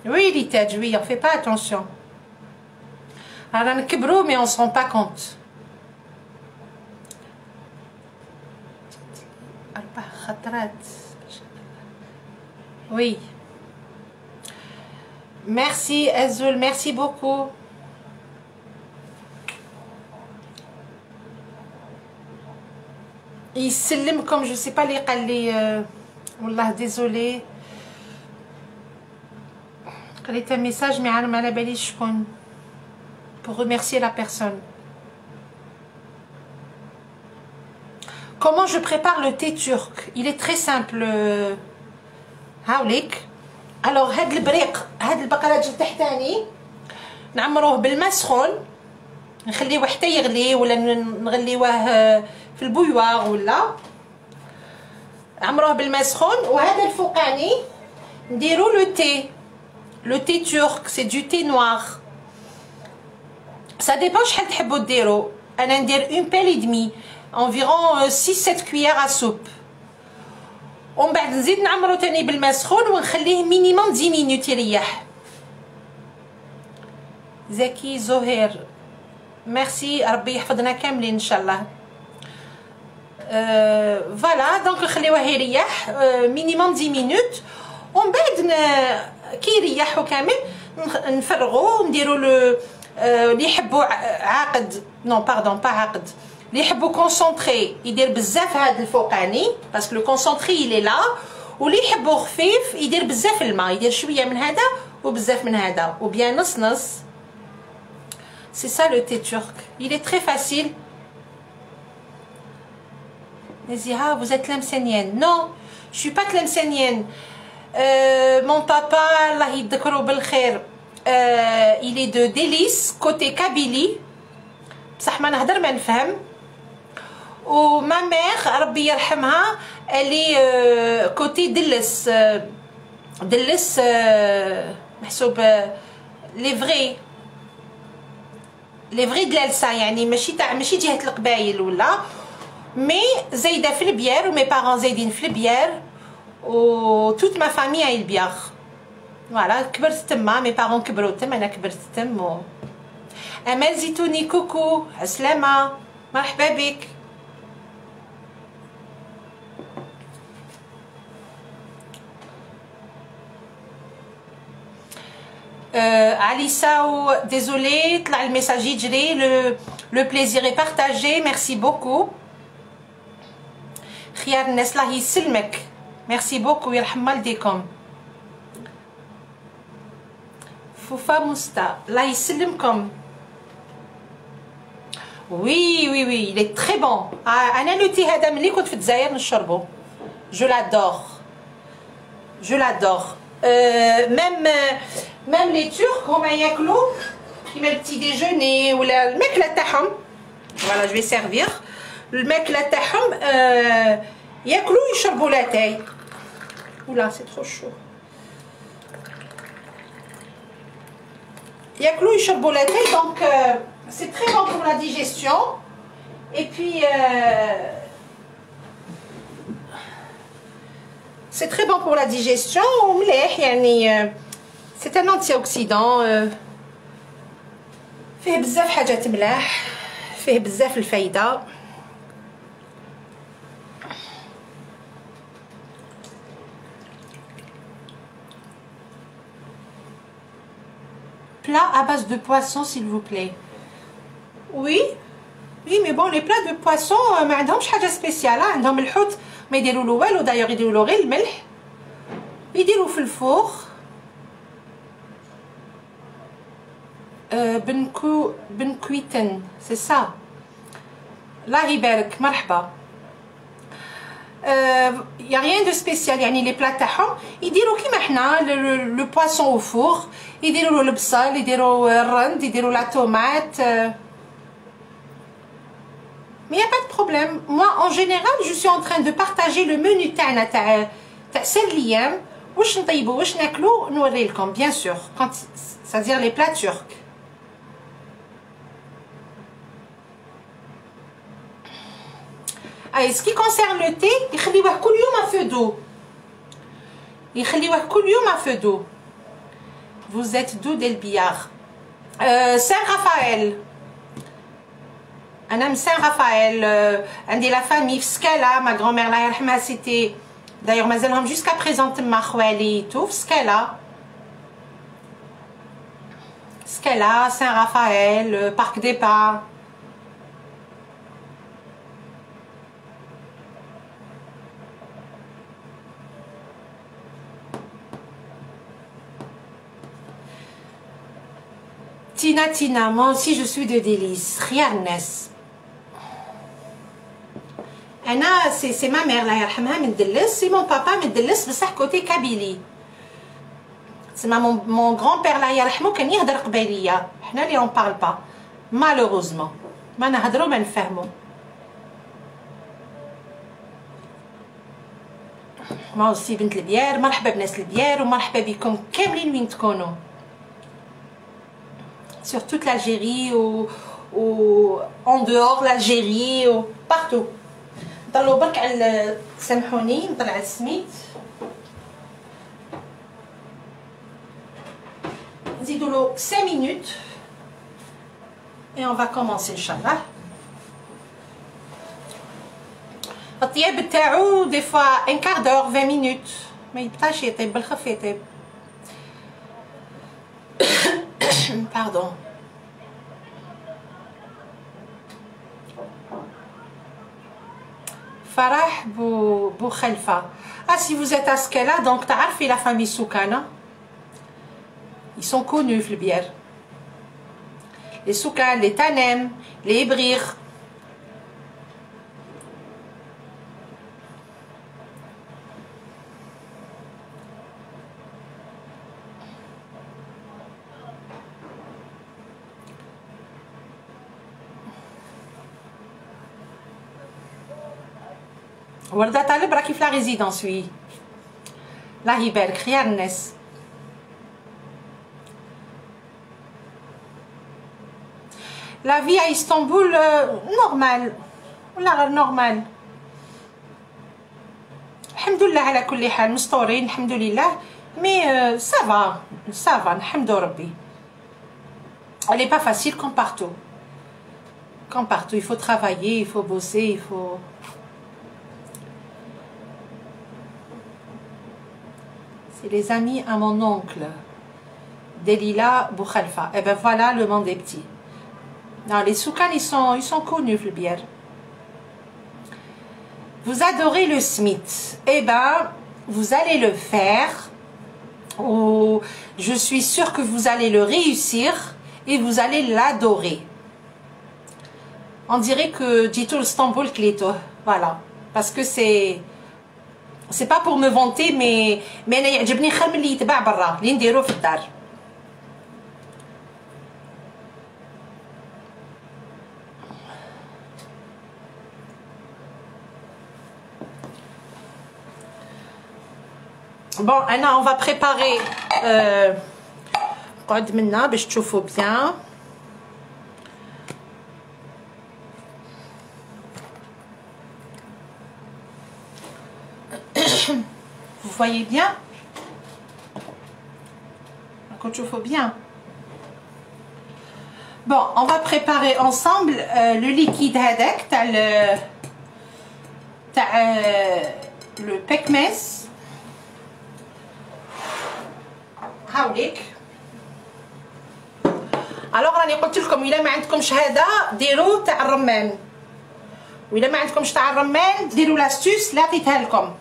oui, Litage, oui, on fait pas attention. Alors, on est mais on se rend pas compte. Oui. Merci, Azul, merci beaucoup. يسلم comme je sais pas les قال لي والله désolé قريت un message mais انا ما على باليش شكون pour remercier la personne. Comment je prépare le thé turc? Il est très simple. هاوليك. alors هاد البريق هاد البقلاج التحتاني نعمروه بالماء سخون نخليوه حتى يغلي ولا نغليوه في البويوار ولا عمروه بالماء سخون. وهذا الفوقاني نديرو لو تي تورك سي دو تي نوار. سا ديبون شحال تحبوا ديرو. انا ندير اون بيل دمي environ 6-7 cuillères à soupe. ومن بعد نزيد نعمرو تاني بالماء سخون ونخليه مينيموم 10 مينوت يريح. زكي زهير ميرسي، ربي يحفظنا كاملين ان شاء الله. فوالا دونك نخليوه يريح مينيموم 10 مينوت، ومن بعد كي يريحو كامل نفرغو ونديرو اللي يحبوا عاقد، نو باردون با عاقد، اللي يحبوا كونسونطري يدير بزاف هذا الفوقاني باسكو لو كونسونطري يلي لا، واللي يحبوا خفيف يدير بزاف الماء، يدير شويه من هذا وبزاف من هذا وبيان نص نص. C'est ça le thé turc. Il est très facile. Nezira, vous êtes tlemcenienne. Non, je suis pas tlemcenienne. Mon papa, Allah yadhkuru bil khair, il est de Délice, côté Kabylie. بصح ما نهضر ما نفهم. و ma mère, ربي يرحمها, elle est côté Delles. Delles محسوب لي فغي دلالسا، يعني ماشي جهه القبايل ولا، مي زايده في البيار ومي بارون زايدين في البيار و توت ما فامي اي البيار. فوالا كبرت تما، مي بارون كبروا تما، انا كبرت تما. امال زيتوني كوكو عسلامه، مرحبا بك. Alissa, désolé, le message يجري, le plaisir est partagé, merci beaucoup. خيار الناس الله يسلمك, merci beaucoup, يرحم والديكم. فوفا مستا, الله يسلمكم. Oui, oui, oui, il est très bon. أنا le thé هذا ملي كنت في الجزائر نشربه. Je l'adore. Je l'adore. Même les Turcs هما ياكلوا كيما البتي ديجوني ولا الماكله تاعهم. فوالا جو في سيرفير الماكله تاعهم ياكلوا يشربوا لاتاي. ولا سي ترو شو. ياكلوا يشربوا لاتاي donc c'est très bon pour la digestion et puis c'est très bon pour la digestion ومليح يعني c'est un antioxydant فيه بزاف حاجات ملاح فيه بزاف الفايدة plat à base de poisson s'il vous plaît oui oui mais bon les plats de poisson ما عندهمش حاجة سبيسيالة عندهم الحوت ما يديروا له والو دايوغ يديروا له غير الملح يديروا في الفوغ بنكويتن سي سا الله يبارك مرحبا يا ريان دو سبيسيال يعني لي بلا تاعهم يديروا كيما حنا لو بواسون او فوغ يديروا له البصل يديروا الرند يديروا لا طوماط Mais il n'y a pas de problème. Moi, en général, je suis en train de partager le menu تاعنا تاع سليام واش نطيبوا واش ناكلوا نوري لكم bien sûr quand c'est-à-dire les plats turcs. Allez, ce qui concerne le thé, يخليوه كل يوم à feu d'eau. يخليوه كل يوم à feu d'eau. Vous êtes d'où Delbiar? Saint-Raphaël. أنا من سان رافائيل عندي لا فامي في سكالا ما grand-mère الله يرحمها سيتي دايوغ مازالهم جوسكا بريزون تما خوالي تو في سكالا سكالا سان رافائيل بارك دي با Tina, moi aussi je suis de Délice, خيار الناس. أنا c'est ma mère الله يرحمها من دلس, c'est mon papa من دلس بصح كوتي كابيلي. c'est mon grand-père الله يرحمه كان يهدر قبيلية, حنا اللي on parle pas. malheureusement ما نهدرو ما نفهمو. moi aussi بنت البيار, مرحبا بناس البيار ومرحبا بكم كاملين وين تكونوا. sur toute l'Algérie ou en dehors l'Algérie ou partout. نطلعوا برك على سامحوني نطلع السميد نزيدوا له 5 minutes et on va commencer ان شاء الله. الطياب تاعو دي فوا ان كار دور 20 minutes ما يبقاش يطيب بالخف يطيب. باردون. Farah Bou Khalfa. Ah, si vous êtes à ce cas-là, donc تعرفي la famille Soukana. Ils sont connus في البير. Les Soukan, les Tanem, les Ibrir. وردة طالب راكي في لا ريزيدونس وي الله يبارك خيار الناس. لا في à اسطنبول نورمال ولا غير نورمال الحمد لله على كل حال مستورين الحمد لله مي سافا نحمدو ربي. Elle est pas facile comme partout il faut travailler, il faut bosser, il faut c'est les amis à mon oncle Delila Boukhalfa. Et ben voilà le monde des petits. Non, les Soukan ils sont connus le bière. Vous adorez le Smith. Eh ben vous allez le faire ou je suis sûre que vous allez le réussir et vous allez l'adorer. On dirait que Jitul Istanbul Klito. Voilà. Parce que c'est pas pour me vanter mais انا يعجبني خير من اللي يتباع برا اللي نديروه في الدار. Bon, on va préparer قعد منا باش تشوفوا bien. Vous voyez bien? Quand je fais bien. Bon, on va préparer ensemble le liquide هذاك تاع le pekmez. هاوليك. alors راني قلت لكم الا ما عندكمش هذا ديروا تاع الرمان والا ما عندكمش تاع الرمان ديروا لاستوس اللي عطيتها لكم.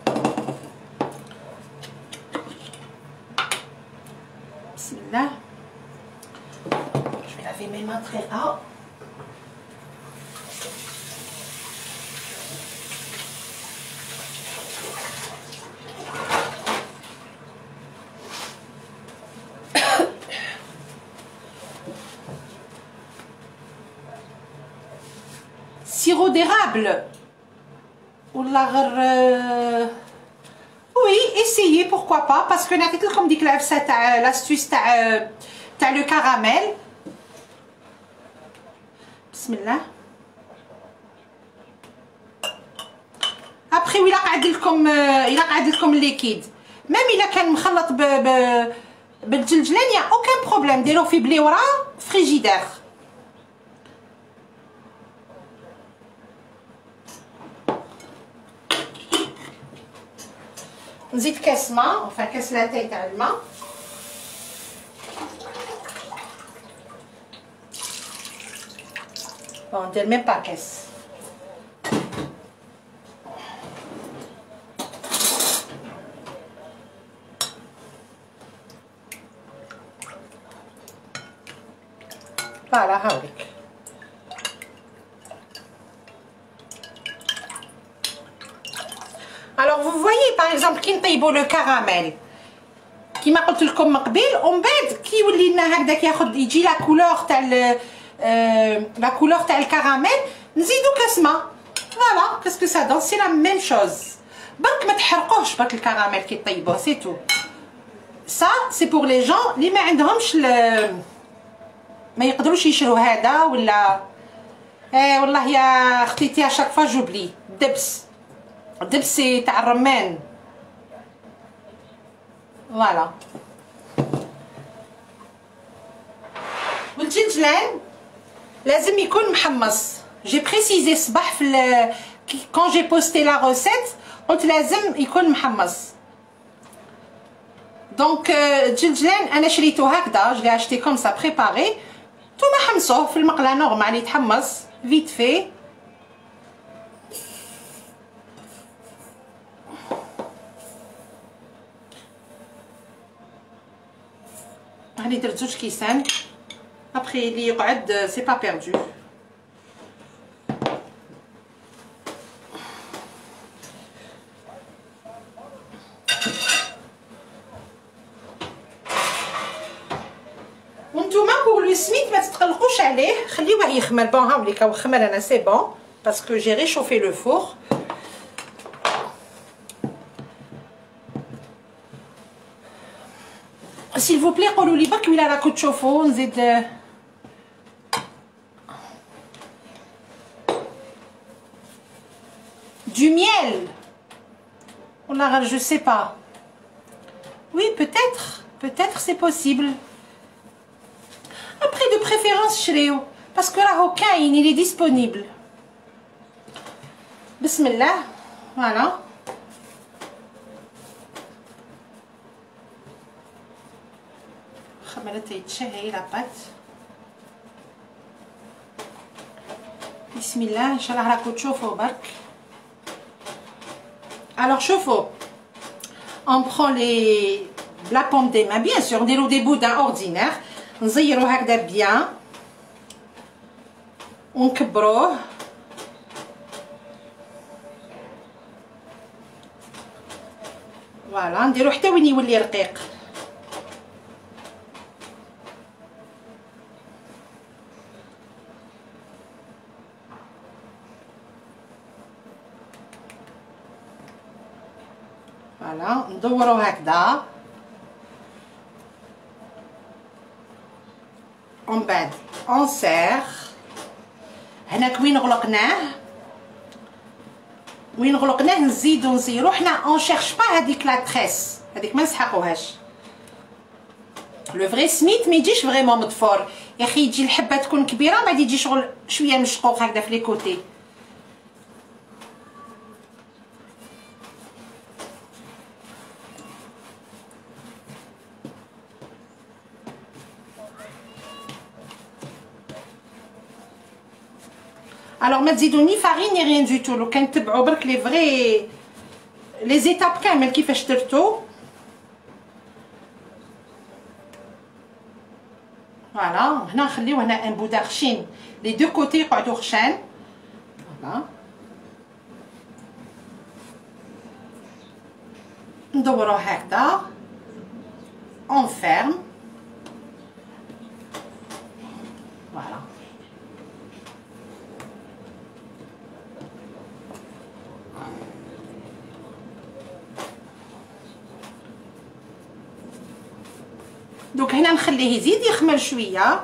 بسم الله. je vais laver mes mains très rare. sirop d'érable ولا غير oui essayez pourquoi pas parce que نعطيت لكم ديك العفسه تاع لاستوس تاع لو كراميل. بسم الله. ابخي ولا قعد لكم الليكيد ميم الا كان مخلط بالجلجلان يا اوكان بروبليم ديروه في بليوره فريجيدير. نزيد كاس ماء كاس لاتاي تاع الماء. بون ندير ميم با كاس. فوالا هاوليك. Alors vous voyez par exemple كي نطيبوا لو كراميل كيما قلت لكم من قبل ومن بعد كي يولي لنا هكذا كياخذ يجي لا كولور تاع الكراميل نزيدو كاس ماء. فوالا كاسكو سا دون سي لا ميم شوز برك ما تحرقوش برك الكراميل كي طيبوه سي تو. سا سي بور لي جون اللي ما عندهمش ما يقدروش يشرو هذا ولا ايه والله يا اختي اشاك فوا جوبلي. الدبس تاع الرمان. فوالا. والجنجلان لازم يكون محمص. جي بريسيزي صباح في كون جي بوستي لا روسيت قلت لازم يكون محمص. دونك الجنجلان انا شريته هكذا، جو لي اشتي كوم سا بريباري. نتوما حمصوه في المقله نورمال يتحمص فيت في. هاني درت 2 كيسان. ابخي اللي يقعد سي با بيردو. وانتوما بور لو سميت ما تتقلقوش عليه، خليوه يخمر. بون هاوليك هو خمر انا سي بون باسكو جي ريشوفي لو فور. s'il vous plaît قولوا لي برك ولا راكو تشوفوا نزيد du miel ولا غير je sais pas. Oui peut-être c'est possible. Après de préférence شريو باسكو راهو كاين il est disponible. بسم الله. فوالا خمرت يتشهي لا بات. بسم الله ان شاء الله راكم تشوفوا برك. Alors شوفوا on prend la pomme des mains bien sûr نديرو دي بودان اوردينير نزيرو هكذا بيان ونكبروه. فوالا نديرو حتى وين يولي رقيق. فوالا ندورو هكذا ومن بعد اون سير. هنا كوين غلقناه نزيدو نزيرو. حنا اون شيرش با هذيك لا تريس هذيك ما نسحقوهاش. لو فري سميت ما يجيش فريمون مضفور يا اخي، يجي الحبه تكون كبيره بعد يجي شغل شويه مشقوق هكذا في لي كوتي. Alors ما تزيدو ني فارين ني ريان دو تو. لو كان تبعوا برك لي فري لي زيتاب كامل كيفاش درتو. فوالا هنا نخليو هنا ان بودا خشين لي دو كوتي يقعدو خشان. فوالا ندورو هكذا اون فيرم. فوالا دوك هنا نخليه يزيد يخمر شويه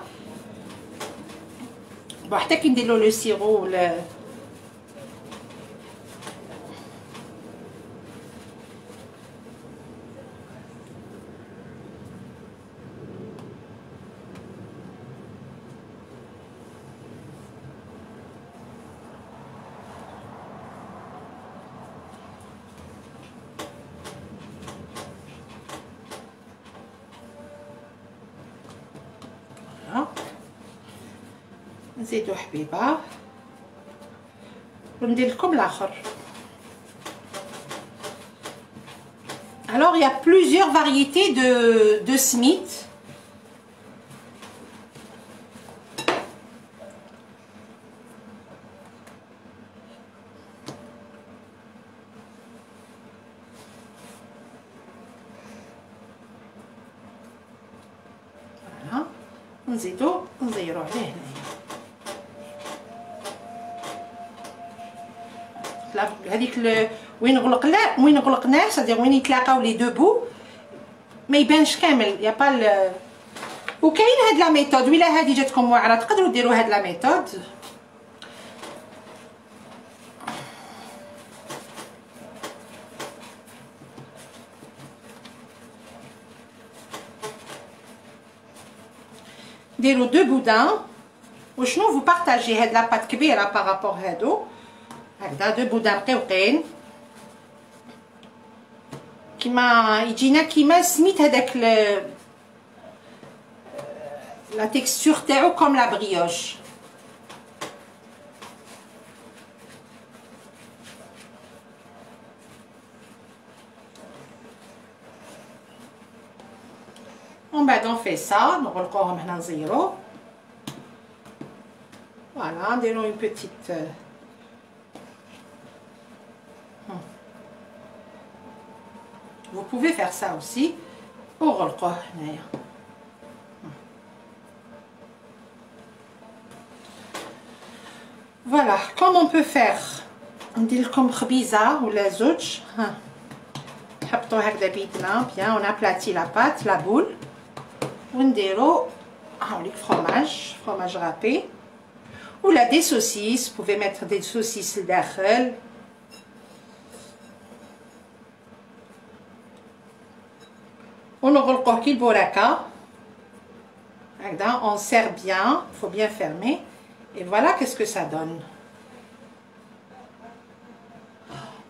بون حتى كي نديرلو لو سيرو ولا نزيدو حبيبه وندير لكم الاخر. Alors il y a plusieurs variétés de smith. Voilà. نزيدو نزيرو عليه هنايا. هذيك وين غلقناه صديق وين يتلاقاو لي دو بو ما يبانش كامل يا با. وكاين هاد لا ميثود ولا هادي جاتكم واعره تقدروا ديروا هاد لا ميثود. ديروا دو بودان وشنو vous partagez هاد لاباط كبيره بارابور هادو هكذا دو بودان رقيقين كيما يجينا كيما سميت هذاك لا تيكستور تاعو كوم لا بريوش. ومن بعد on fait ça نغلقوهم هنا نزيرو فوالا نديرو une petite vous pouvez faire ça aussi وغلقوه هنايا. Voilà, comme on peut faire ندير لكم خبيزه ولا زوج. ها نحطو هكذا بيدنا بيان on aplatit la pâte la boule ونديرو هاوليك fromage râpé ولا des saucisses. Vous pouvez mettre des saucisses لداخل. ونغلقوه كي البوراكه هكذا on serre bien, il faut bien fermer. Et voilà qu'est-ce que ça donne.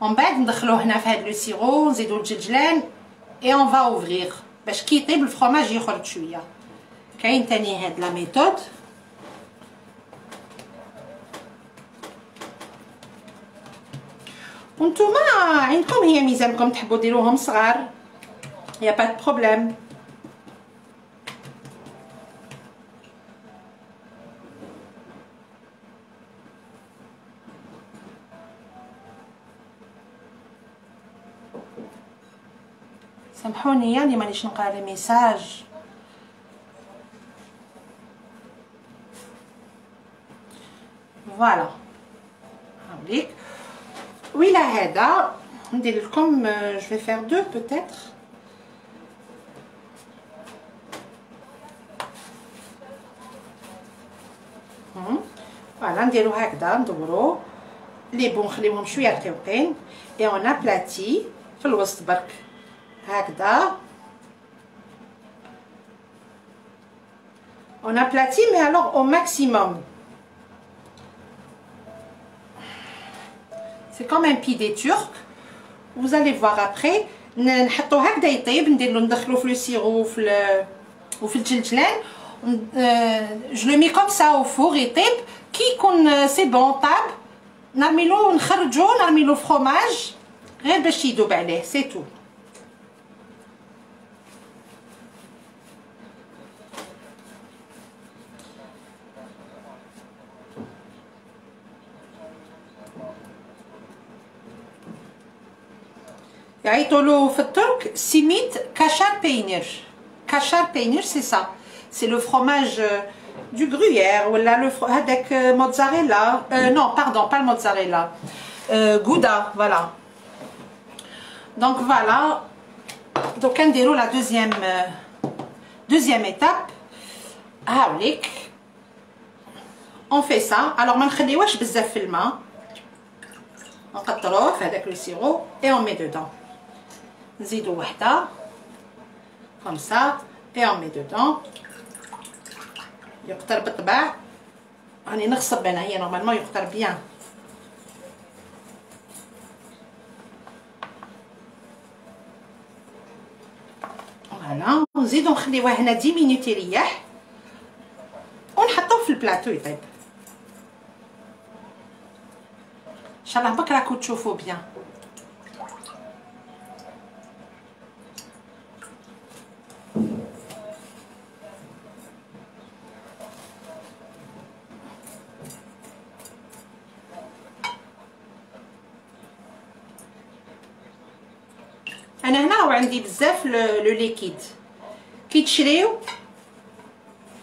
ومن بعد ندخلوه هنا في هاد لو سيرو نزيدو الجلجلان et on va ouvrir باش كي يطيب الفرomage يخرج شويه. كاين تاني هاد لا ميثود وانتوما عندكم هي ميزانكم تحبوا ديروهم صغار y a pas de problème. سامحوني يعني مانيش نقرا لي ميساج. فوالا هاوليك ويلا هذا ندير لكم جو في فير دو بوتيتر. فوالا نديرو هكذا ندورو لي بون نخليوهم شويه رقيقين اي اون ابلاتي في الوسط برك هكذا. on aplatit mais alors au maximum. C'est comme un pidé turc. Vous allez voir après. نحطو هكذا يطيب نديرو ندخلو في لو سيرو وفي الجلجلان. je le mets comme ça au four يطيب كي يكون سي بون طاب نرميلو نخرجو نرميلو فروماج غير باش يذوب عليه سي تو. يعيطولو في الترك سيميت كاشار بينير. كاشار بينير سي سا سي لو فروماج du gruyère ولا لو هذاك موتزاريلا non pardon pas le mozzarella gouda voilà. Donc voilà donc نديرو la deuxième étape هاوليك on fait ça. alors ما نخليوهش بزاف في الماء نقطروه في هذاك لو سيرو et on met dedans. نزيدو وحده comme ça et on met dedans. يقطر بالطبع راني نغصب انا هي نورمالمون يقطر بيان. فوالا نزيدو نخليوه هنا 10 مينوت يريح ونحطوه في البلاطو يطيب. ان شاء الله بكره راكو تشوفوا بيان. انا هنا وعندي بزاف لو ليكيد كي تشريو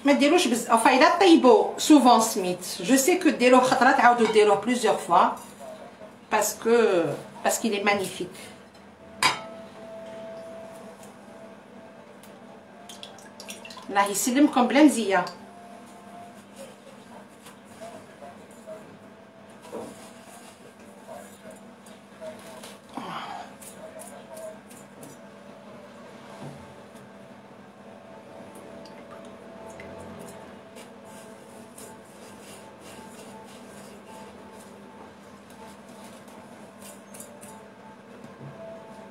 ما ديروش بزاف الا طيبو سوفون سميت جو سي كو ديروه خطره تعاودو ديروه بليزيور فوا باسكو il est magnifique. الله يسلمكم بلا مزيه.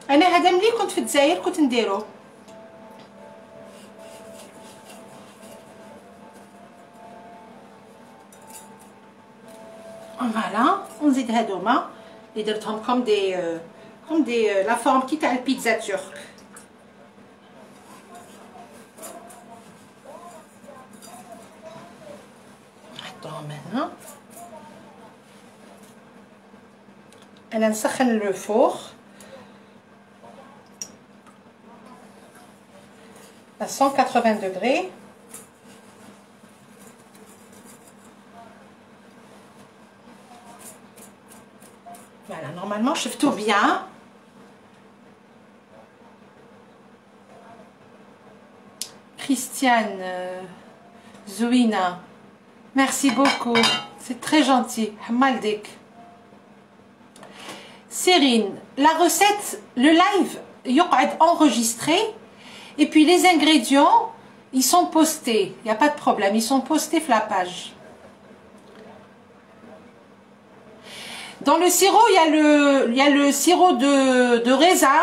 انا هذا ملي كنت في الجزائر كنت نديرو. فوالا ونزيد هادوما اللي درتهم كوم دي لا فورم كي تاع البيتزا تورك. نحطوهم هنا. انا نسخن لو فور à 180 degrés. Voilà, normalement je fais tout bien. Christiane, Zouina, merci beaucoup, c'est très gentil. Hamaldik. Cyrine, la recette, le live, يقعد enregistré. Et puis les ingrédients, ils sont postés. Il n'y a pas de problème, ils sont postés sur la page. Dans le sirop, il y a le sirop de raisin,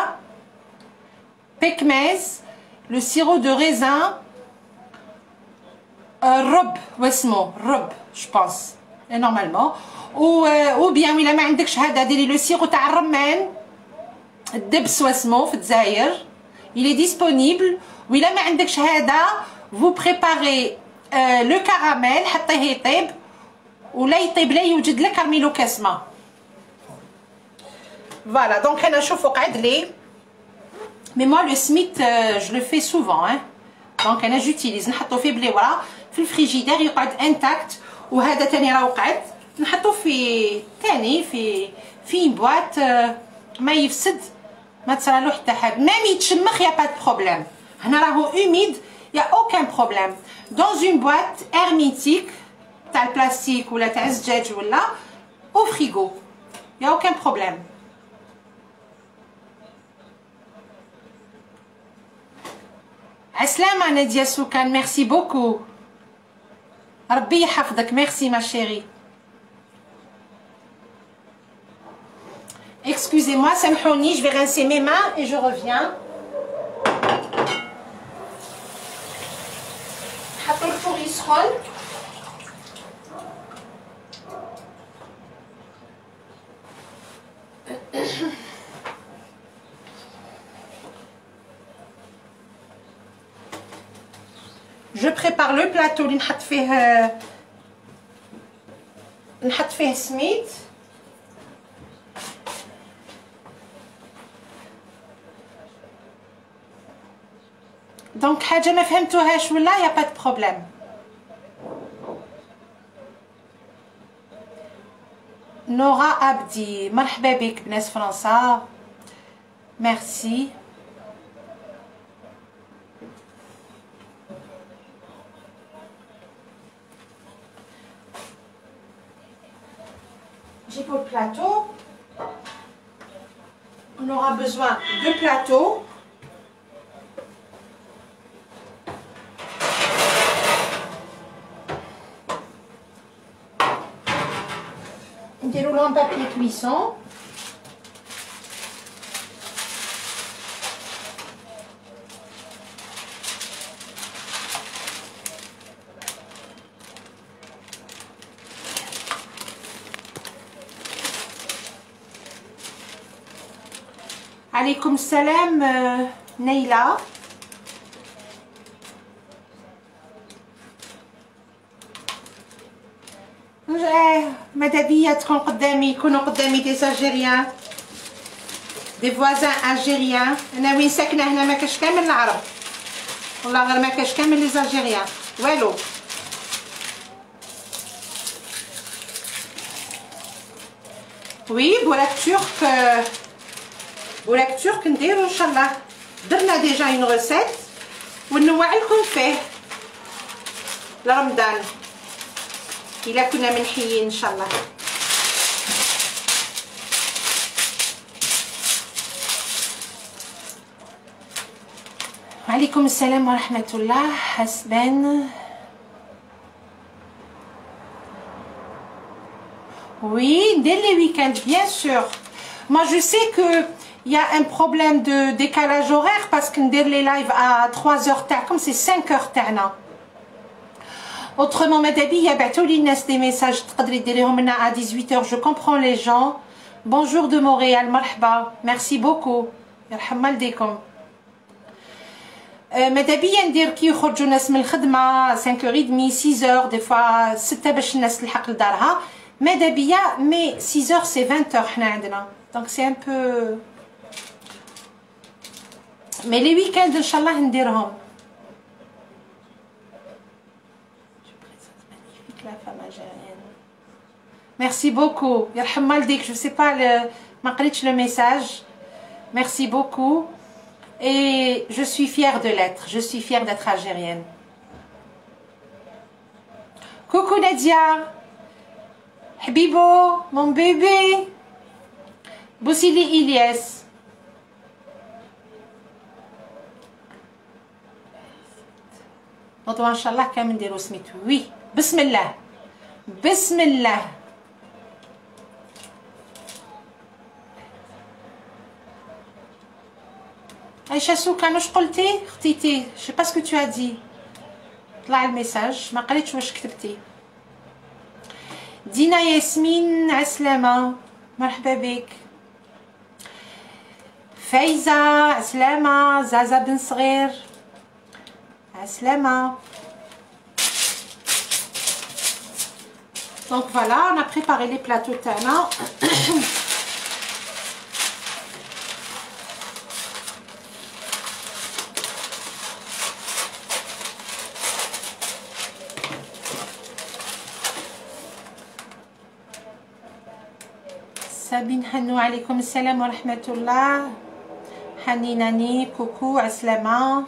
pekmez, le sirop de raisin, rob, rob, je pense, et normalement. Ou bien, il y a le sirop de الرمان, الدبس واسمو في الجزائر. Il est disponible. Oui, là, vous préparez le caramel, حطيه يطيب ولا يطيب لا يوجد لك كرميلو كاسمه. Voilà, donc انا نشوفوا قعد لي. Mais moi le smith je le fais souvent hein. Donc انا j'utilise نحطو فيه بلي ورا في الفريجيدير يقعد انتاكت. وهذا تاني راه قعد نحطو في تاني في بواط ما يفسد ما تصرالو حتى حاجه. ميم يتشمخ يا با دو بروبليم. هنا راهو اوميد يا اوكان بروبليم. دون اون بواط هيرميتيك تاع البلاستيك ولا تاع الزجاج ولا او فريغو يا اوكان بروبليم. عسلامة نادية سوكان، ميرسي بوكو. ربي يحفظك، ميرسي ما شيري. Excusez-moi, سامحوني, je vais rincer mes mains et je reviens. نحطو الفوغ يسخن. Je prépare le plateau اللي نحط فيه سميد. دونك حاجه ما فهمتوهاش ولا يا با دو بروبليم. نورا عبدي مرحبا بك بناس فرنسا، ميرسي. J'ai pour le plateau, on aura besoin de plateau. Déroulant papier cuisson. عليكم السلام نيلة. ماذا بيا تكون قدامي، يكونوا قدامي دي الجيريان، دي فوازان الجيريان. انا وين ساكنه هنا ما كاش كامل العرب والله، غير ما كاش كامل لي الجيريان والو. وي بولاك تورك، بولاك تورك نديرو ان شاء الله. درنا ديجا اون غوسيت ونوع لكم فيه لرمضان إلا كنا منحيين إن شاء الله. وعليكم السلام ورحمة الله. حسبان oui dès les week-ends bien sûr. Moi je sais que il y a un problème de décalage horaire parce que ندير les lives à 3h تاعكم c'est 5h تاعنا. Autrement ماذا بيا بعثوا لي الناس des messages تقدري ديريهم لنا à 18h. Je comprends les gens. Bonjour de Montréal, مرحبا. Merci beaucoup. يرحم والديكم. ماذا بيا ندير كي يخرجوا الناس من الخدمه 5h30 6h دي فوا 6 باش الناس تلحق لدارها. ماذا بيا مي 6h c'est 20h حنا عندنا. Donc c'est un peu mais les week-ends ان شاء الله نديرهم. La femme algérienne. Merci beaucoup. يرحم والديك. Je sais pas ما قريتش le message. Merci beaucoup. Et je suis fière de l'être. Je suis fière d'être algérienne. Coucou Nadia. Habibo, mon bébé. Boussili Ilyes. غدوة إن شاء الله كامل نديرو سميتو. وي بسم الله بسم الله. Aïcha Soukan, واش قلتي اختيتي؟ je sais pas ce que tu as dit. طلع الميساج ما قريتش واش كتبتي. دينا ياسمين عسلامة مرحبا بك. فايزة عسلامة. زازا بن صغير عسلامة. Donc voilà, on a préparé les plateaux تاعنا. Sabine Hanou, alaykoum salam wa rahmatullah. Haninani, coucou, aslama.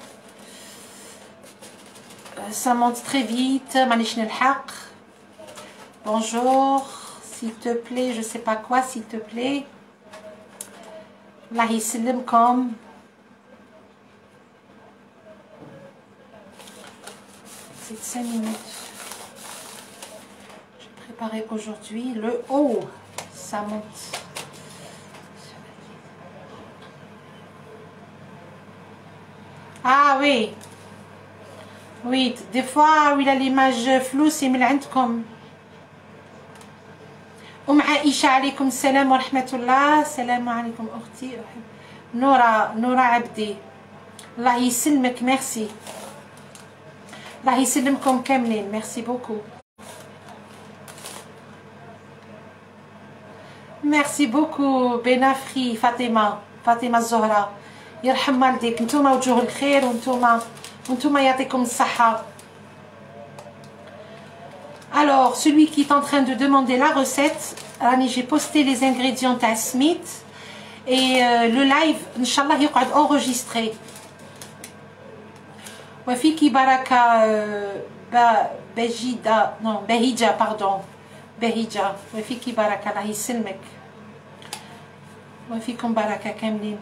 Ça monte très vite, manish nalhaq. Bonjour, s'il te plaît, je sais pas quoi, s'il te plaît. Allah yislimkom. C'est 5 minutes. J'ai préparé aujourd'hui le haut. Ça monte. Ah oui. Oui, des fois où il a l'image floue, c'est من عندكم. عائشة عليكم السلام ورحمة الله. السلام عليكم أختي نورا عبدي. الله يسلمك. ميرسي. الله يسلمكم كاملين. ميرسي بوكو. ميرسي بوكو بنافخي فاطمة الزهراء. يرحم والديك. نتوما وجوه الخير وانتوما يعطيكم الصحة. Alors, celui qui est en train de demander la recette, j'ai posté les ingrédients à Smith et le live, Inch'Allah, il va être enregistré. Wafiki Baraka Bahija, pardon. Bahija. Wafiki Baraka, Allah yisselmek. Wafikum Baraka Kamlin.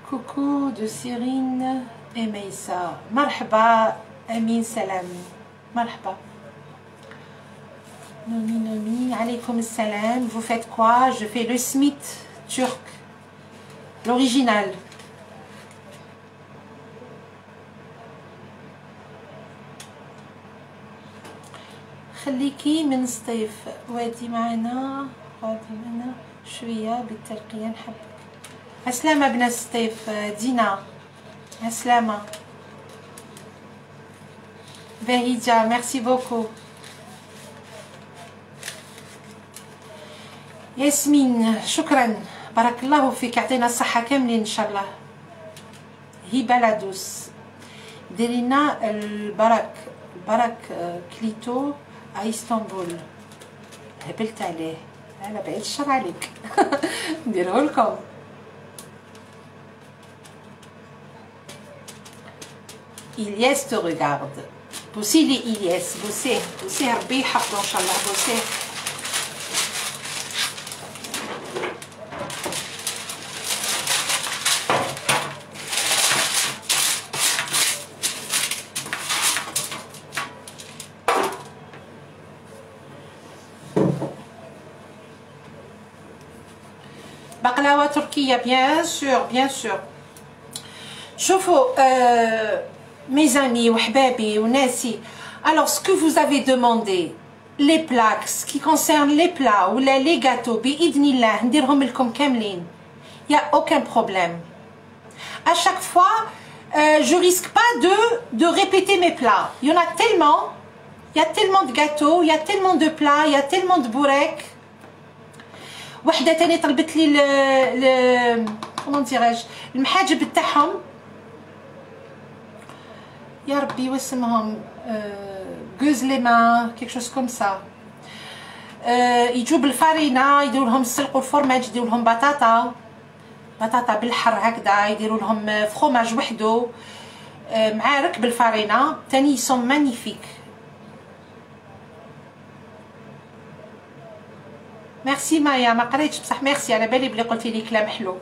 Coucou de Cyrine et Maïssa. Marhaba, Amin Salam. Marhaba. Nomi, alaykoum salam. Vous faites quoi? Je fais le Smith turc. L'original. خليكي من صيف وادي معنا شوية بالترقية نحبك. عسلامة بن الصيف دينا. عسلامة. بهيجة. ميرسي بوكو. ياسمين شكرا. بارك الله فيك. يعطينا الصحة كاملين إن شاء الله. هبة لادوس. ديرينا البرك كليتو اسطنبول. هبلت عليه. انا بعيد الشر عليك. نديره لكم. Ilyes te regarde. Bossez les Ilyes. Bossez ربي يحفظه ان شاء الله. bossez. بقلاوه تركيه بيان سور بيان سور. شوفوا mes amis وحبابي وناسي. Alors ce que vous avez demandé les plats, ce qui concerne les plats ou les gâteaux باذن الله نديرهم لكم كاملين. Il y a aucun problème. À chaque fois je risque pas de répéter mes plats. Il y en a tellement. Il y a tellement de gâteaux, il y a tellement de plats, il y a tellement de bourrek. وحده تاني طلبت لي ل comment dirais-je المحاجب تاعهم يا ربي واسمهم غوزليما quelque chose comme ça. يجوا بالفارينه يديروا لهم يسلقوا الفرماج يديروا لهم بطاطا بالحر هكذا يديروا لهم فروماج وحده معارك بالفارينه تاني sont magnifiques. ميرسي مايا ما قريتش بصح ميرسي على بالي بلي قلتي لي كلام حلو.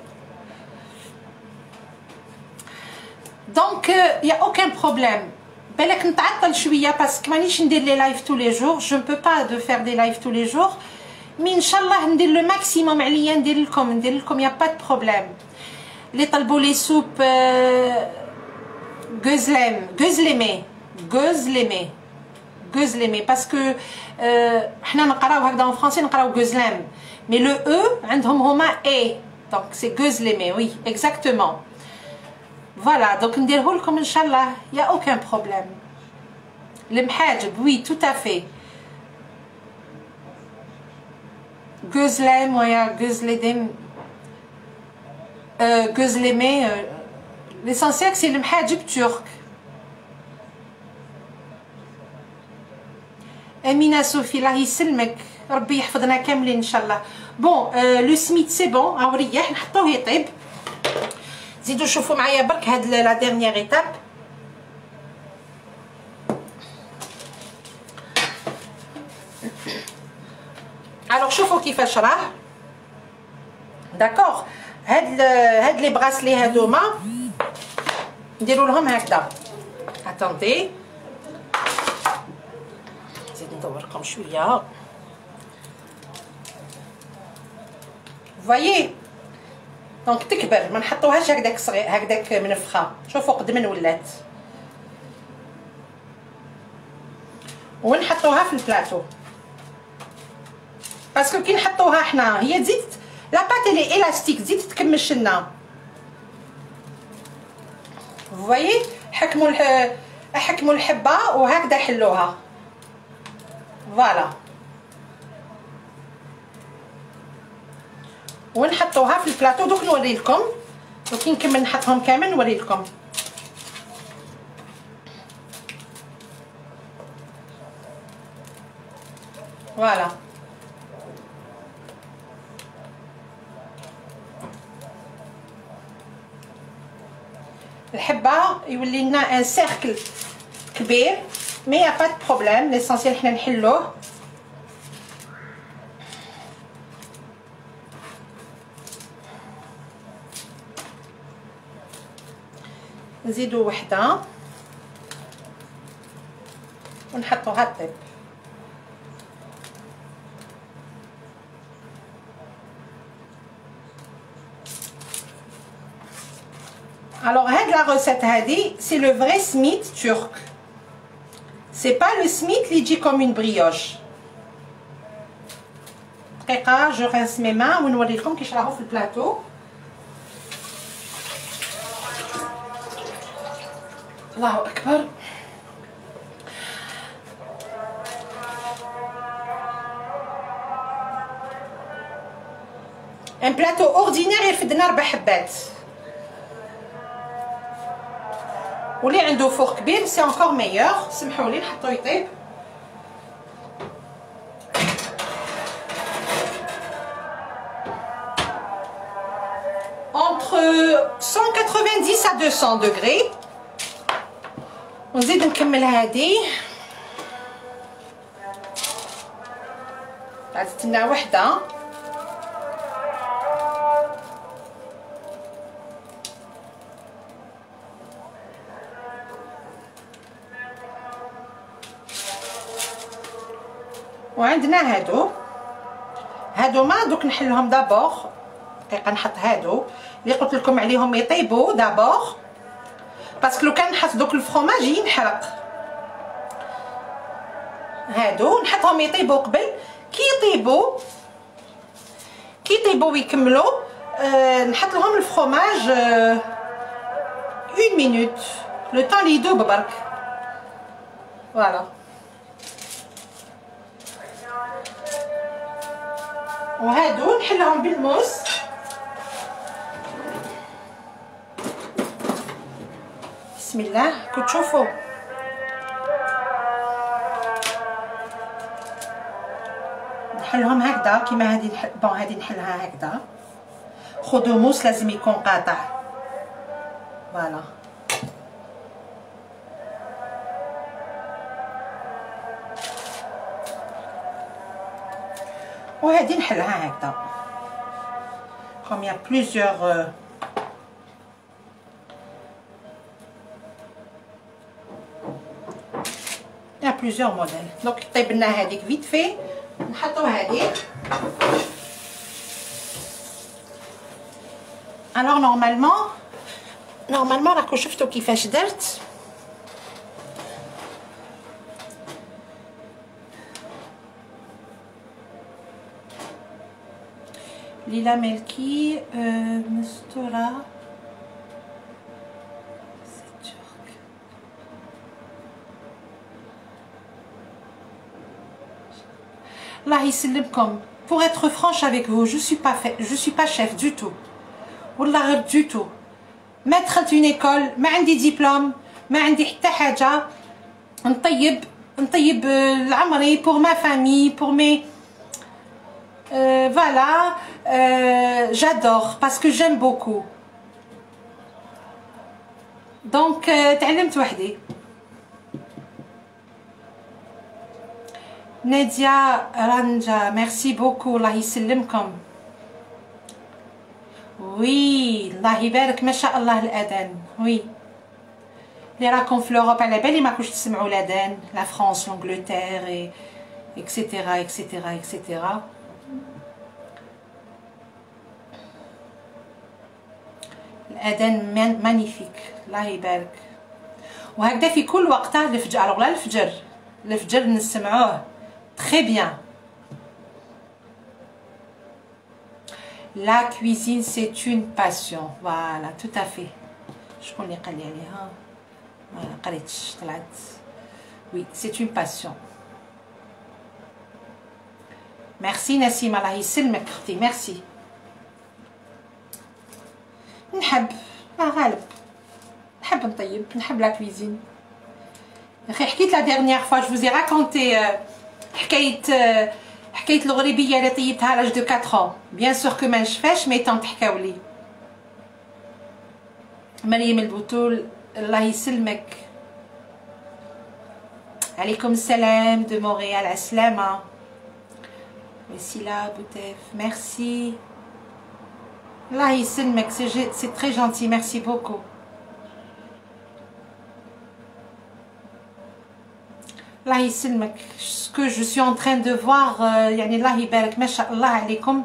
دونك يا اوكان بروبليم. بالك نتعطل شويه باسكو مانيش ندير لي لايف تو لي جور جو مبو با دو فير دي لايف تو لي جور مي ان شاء الله ندير لو ماكسيموم عليا ندير لكم يا با دو بروبليم. لي طلبوا لي سوب غوزليمي باسكو حنا نقراو هكذا en français نقراو غوزلام مي لو او عندهم هما اي دونك سي غوزليمي وي اكزاكتومون. فوالا دونك نديره لكم ان شاء الله يا اوكان بروبليم. المحاجب وي تو افي غوزلام ويا غوزليدم غوزليمي ليسونسيال سي المحاجب ترك. امينه صوفي الله يسلمك ربي يحفظنا كاملين ان شاء الله. بون لو سميت سي بون هاو ريح نحطوه يطيب. زيدوا شوفوا معايا برك هاد لا ديرنيير ايتاب. الوغ شوفوا كيفاش راه داكوغ. هاد لي براسلي هادوما نديروا لهم هكذا. اتوندي ندوركم شويه. فوايي دونك تكبر ما نحطوهاش هكذاك صغير هكذاك منفخه. شوفوا قد من ولات ونحطوها في البلاطو باسكو كي نحطوها حنا هي تزيد لا بات لي الاستيك تزيد تكمش لنا. فوايي حكموا الحبه وهكذا حلوها. فوالا ونحطوها في البلاطو. دوك نوري لكم دوك نكمل نحطهم كامل نوري لكم. فوالا الحبه يولي لنا ان سيركل كبير مي يا با دو بروبليم. ليسونسيال حنا نحلوه. نزيدو وحده ونحطوها طيب. الوغ هاد لا روسيت هادي سي لو فري سميت ترك. سي با لو سميت اللي يجي كوم اون بريوش. دقيقه جو رانس مي مان ونوري لكم كيش راهو في البلاطو. الله اكبر. ان بلاطو اوردينير يرفدنا 4 حبات واللي عنده فوق كبير سي انكور ميور. سمحوا لي نحطو يطيب. entre 190 à 200 degrés. ونزيد نكمل هادي. عزت لنا وحده وعندنا هادوما دوك نحلهم دابور دقيقه نحط هادو اللي قلت لكم عليهم يطيبوا دابور، باسكو لو كان نحط دوك الفرomاج ينحرق. هادو نحطهم يطيبوا قبل، كي يطيبوا ويكملوا نحط لهم الفرomاج 1 minute لو طون لي يذوب برك. فوالا وهادو نحلهم بالموس. بسم الله كنت تشوفوا نحلهم هكذا كيما هذه بون هذه نحلها هكذا. خذوا موس لازم يكون قاطع. فوالا وهذه نحلها هكذا. comme il y a plusieurs modèles. donc طيب لنا هذيك فيت في نحطوا هذيك. alors normalement راكم شفتوا كيفاش درت. ليلى ملكي مستورة الله يسلمكم. pour être franche avec vous, je suis pas chef du tout والله غير du tout. ما دخلت une école، ما عندي دبلوم، ما عندي حتى حاجة. نطيب العمري pour ma famille pour mes voilà. j'adore parce que j'aime beaucoup. donc تعلمت وحدي. نادية رانجا ميرسي بوكو الله يسلمكم. وي الله يبارك ما شاء الله الاذان. وي اللي راكم في لوروب على بالي ما كنتش تسمعوا الاذان. لا فرانس لانجلتير اكسيتيرا اكسيتيرا اكسيتيرا. الاذان مانيفيك الله يبارك. وهكذا في كل وقته الفجر. الوغ لا الفجر نسمعوه très bien. La cuisine c'est une passion. voilà tout à fait. شكون اللي قال لي عليها؟ ما قريتش طلعت. oui c'est une passion. merci نسيمة الله يسلمك اختي ميرسي. نحب غالب نحب نطيب نحب لا كويزين. اخي حكيت لا ديرنيير فوا جو فوزي راكونتي حكايه الغريبيه اللي طيبتها لاج دو 4 ans. بيان سور كو ما نشفاش مي طون تحكاولي. مريم البتول الله يسلمك. عليكم السلام دو مونريال عسلامه. وسيلا بوتيف ميرسي الله يسلمك. سي تري جونتي ميرسي بوكو. الله يسلمك. ce que je suis en train de voir يعني الله يبارك ما شاء الله عليكم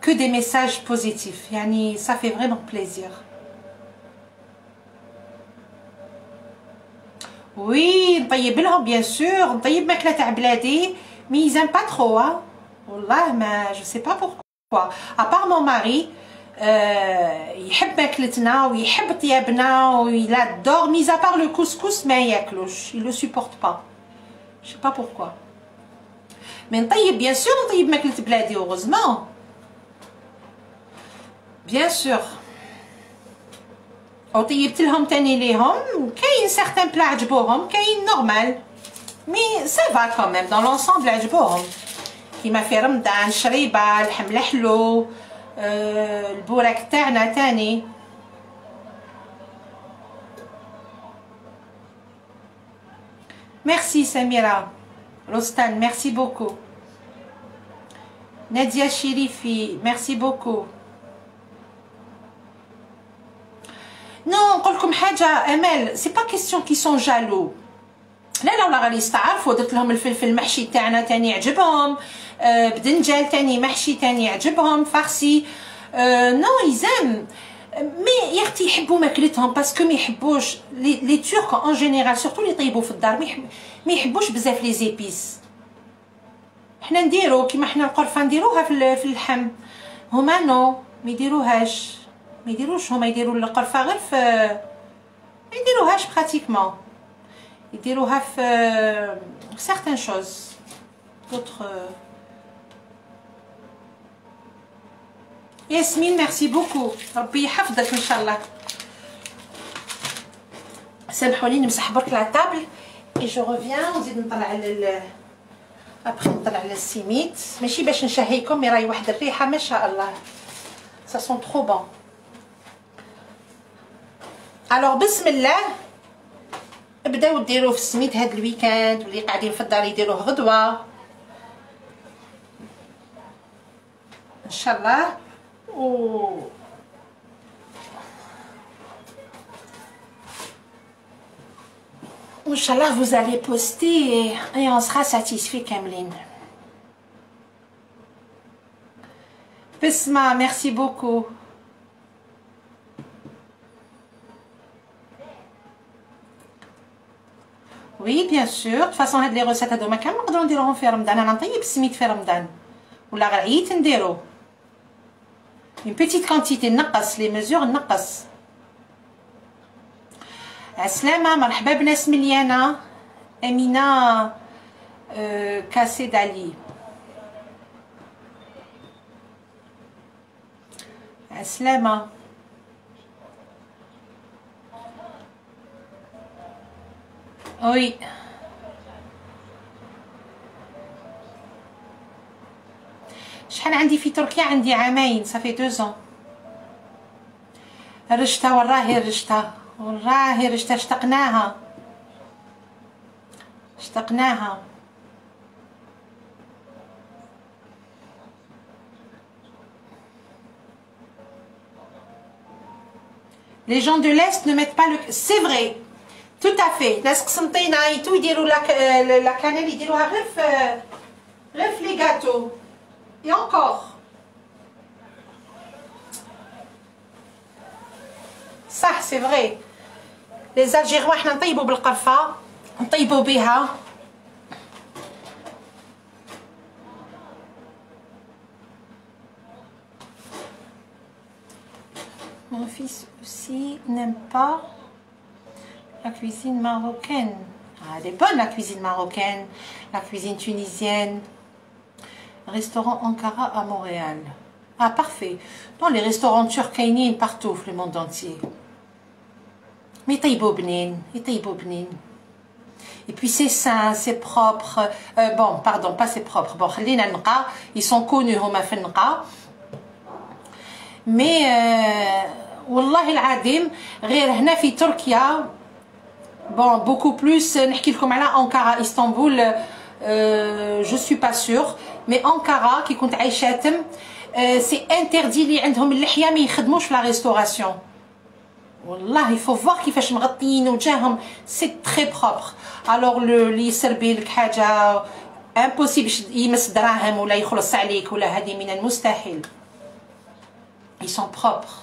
que des messages positifs يعني ça fait vraiment plaisir. oui نطيب لهم bien sûr نطيب ماكله تاع بلادي mais ils aiment pas trop hein. والله ما je sais pas pourquoi à part mon mari يحب ماكلتنا ويحب طيابنا ويلا دور mis à part le couscous ما ياكلوش il le supporte pas. je sais pas pourquoi. mais نطيب bien sûr نطيب ماكلة بلادي heureusement bien sûr. وطيبت لهم تاني ليهم كاين certains plats عجبوهم كاين normal mais ça va quand même dans l'ensemble عجبوهم كيما في رمضان شريبة اللحم الحلو البوراك تاعنا تاني. merci Samira Rostan merci beaucoup. Nadia Chirifi merci beaucoup. non نقول لكم حاجه امال سي با كيسيون كي سون جالو. لا لا ولا غادي يستعرفوا. درت لهم الفلفل المحشي تاعنا تاني عجبهم. بدنجال تاني محشي تاني عجبهم فارسي. Non, ils aiment. Mais يا اختي يحبوا ماكلتهم باسكو ما يحبوش لي تورك en général surtout اللي يطيبوا في الدار ما يحبوش بزاف لي زيبيس. حنا نديرو كيما حنا القرفه نديروها في اللحم، هما نو ما يديروهاش، ما يديروش هما يديروا القرفه غير في ما يديروهاش براتيكمون، يديروها في certaines choses d'autres. ياسمين ميرسي بوكو، ربي يحفظك ان شاء الله. سامحوني نمسح برك لا طابل اي جو ريفيان ونزيد نطلع على ابخي نطلع على السيميت، ماشي باش نشهيكم مي راهي واحد الريحه ما شاء الله سا سون ترو بون. الوغ بسم الله بداو ديروه في السميت هاد الويكاند، واللي قاعدين في الدار يديروه غدوه ان شاء الله. Inch'Allah, vous allez poster et on sera satisfait كاملين. Bisma, merci beaucoup. Oui, bien sûr. De toute façon, هاد لي ريسيت هادو ما كان نقدروا نديروهم في رمضان، انا نطيب السميت في رمضان ولا غير عييت نديرو. Une petite quantité نقص les mesures نقص. عسلامة، مرحبا بناس مليانة. أمينة كاسي دالي. عسلامة. وي شحال عندي في تركيا؟ عندي عامين، صافي 2 ans. الرشتة وراهي الرشتة، وراهي الرشتة اشتقناها اشتقناها. Les gens de l'Est ne mettent pas le... C'est vrai, tout à fait. ناس قسنطينة يتو يديروا لا كانيل يديروها غير في لي غاتو. Et encore. صح c'est vrai. Les Algériens احنا نطيبوا بالقرفة، نطيبوا بها. Mon fils aussi n'aime pas la cuisine marocaine. Ah, elle est bonne la cuisine marocaine, la cuisine tunisienne. Restaurant Ankara à Montréal. Ah, parfait. Non, les restaurants turcs كاينين partout في le monde entier. Mais يطيبوا بنين، يطيبوا بنين. Et puis c'est sain, c'est propre. Bon, pardon, pas c'est propre. Bon, خلينا النقا. Ils sont connus هما في النقا. Mais والله العظيم غير هنا في تركيا. Bon, beaucoup plus. نحكي لكم على أنقرة، إسطنبول. Je suis pas sûre. Mais Ankara كي كنت عايشة تم سي انتردي لي عندهم اللحيه ما يخدموش في لا ريستوراسيون. والله il faut voir كيفاش مغطيين وجاهم سي تري بروبر. الوغ اللي يسربي لك حاجه امبوسيبل يمس دراهم ولا يخلص عليك ولا هذه من المستحيل. ils sont propres.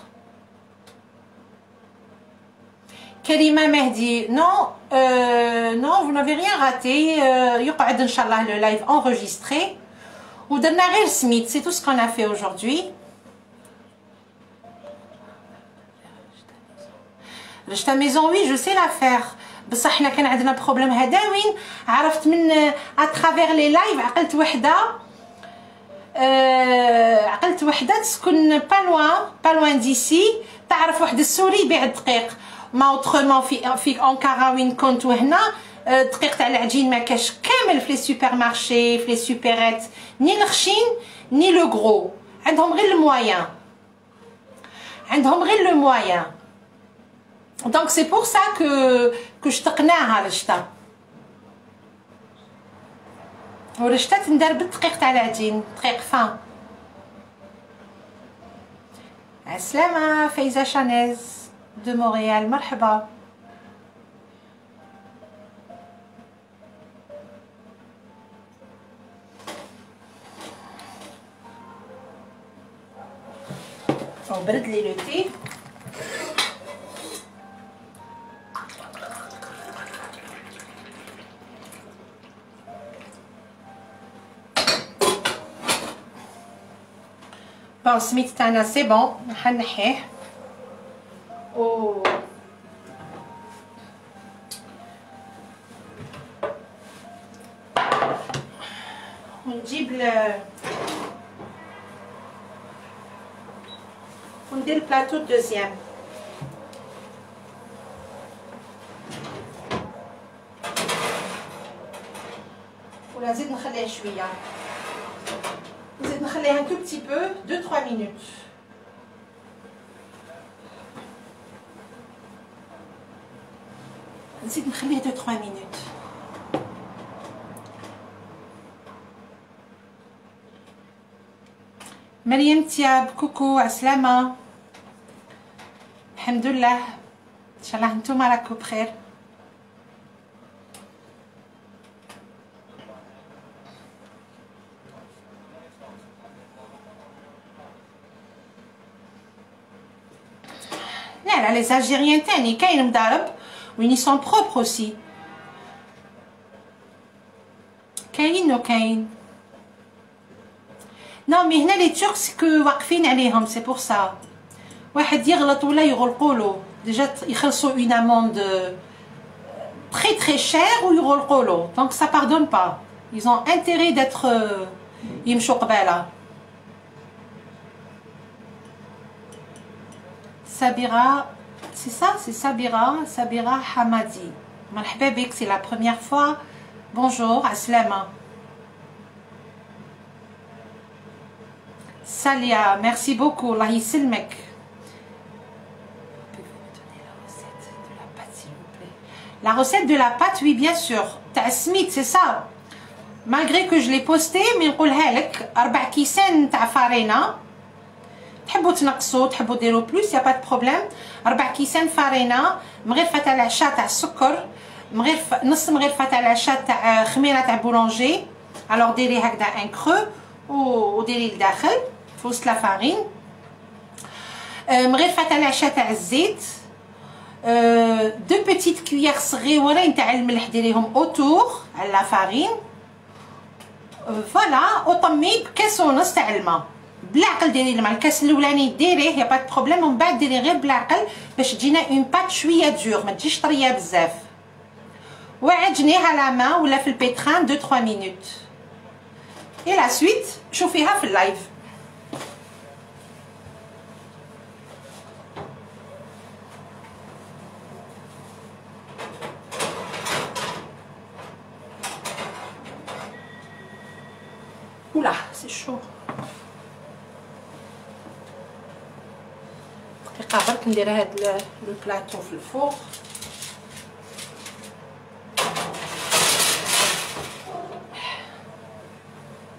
كريمه مهدي non non vous n'avez rien raté. يقعد ان شاء الله le live enregistré. ودرنا غير سميت، سي تو سكو انا في aujourd'hui. رشتا ميزون وي جو سي لافير، بصح حنا كان عندنا بروبليم هذا وين عرفت من اترافير لي لايف. عقلت وحده تسكن با لوان ديسي، تعرف واحد السوري يبيع الدقيق. ما اوترومون في انقره وين كنت وهنا دقيق تاع العجين ما كاش كامل في لي سوبر مارشي في لي سوبرات، ني الخشين ني لو غرو، عندهم غير الموايان، عندهم غير لو موايان. دونك سي بور سا كو شتقناها الرشتا. ورشتا تندار بالدقيق تاع العجين، دقيق فان. عسلامة فايزة شانيز دو مونريال، مرحبا. وبرد لي لو تي. بون السميد تاعنا سي بون، نحنحيه و ونجيب وندير البلاطو الدوزيام. ولا نزيد نخليها شويه، نزيد نخليها un tout petit peu 2-3 minutes. نزيد نخليها 2-3 minutes. مريم تياب كوكو عسلامة، الحمد لله، ان شاء الله نتوما راكم بخير. لا لي الجيريان تاني كاين مضارب وين يسون بروبر اوسي، كاين وكاين. نو مي هنا لي تورك كو واقفين عليهم، سي بور سا واحد يغلط ولا يغلقولو ديجا يخلصوا اون اموند تري تري شير ويغلقولو، دونك سا باردون با، ils ont intérêt d'être يمشوا قباله. Sabira, c'est ça, c'est Sabira Hamadi. مرحبا بك, c'est la première fois. Bonjour, Aslama. Salia, merci beaucoup. Allah yisselmek. Pouvez-vous me donner la recette de la pâte, s'il vous plaît? La recette de la pâte, oui, bien sûr. T'as smith, c'est ça. Malgré que je l'ai posté, mais نقولها لك 4 كيسان تاع فارينة. تحبوا تنقصوا تحبوا ديروا بلوس يا با دو بروبليم. 4 كيسان فارينة، مغرفة تاع العشاء تاع السكر، نص مغرفة تاع العشاء تاع خميرة تاع بولونجي. الوغ ديري هكذا ان كرو وديري لداخل في وسط لا فارين. مغرفة تاع العشاء تاع الزيت، 2 بيتيت كويير صغيورين تاع الملح ديريهم اوتور على لا فارين. فوالا وطمي بكاس ونص تاع الماء. بالعقل ديري الماء، الكاس الاولاني ديريه يا با دو بروبليم، ومن بعد ديري غير بالعقل باش تجينا اون بات شويه دور، ما تجيش طريه بزاف. وعجنيها لا ما ولا في البيتران 2-3 مينوت. اي لا سويت شوفيها في اللايف. Oula, c'est chaud. دقيقة برك ندير هاد لو بلاطو في الفوق.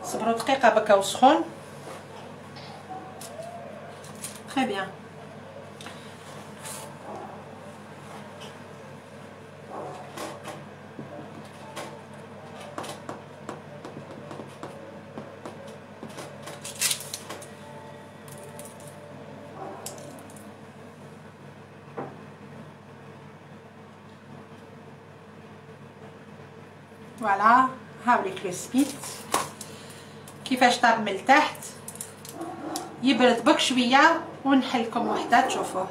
صبروا دقيقة بركا وسخون. تري بيان. فوالا هاوليك لو سبيت كيفاش طاب من التحت. يبرد بك شويه ونحلكم وحده تشوفوه.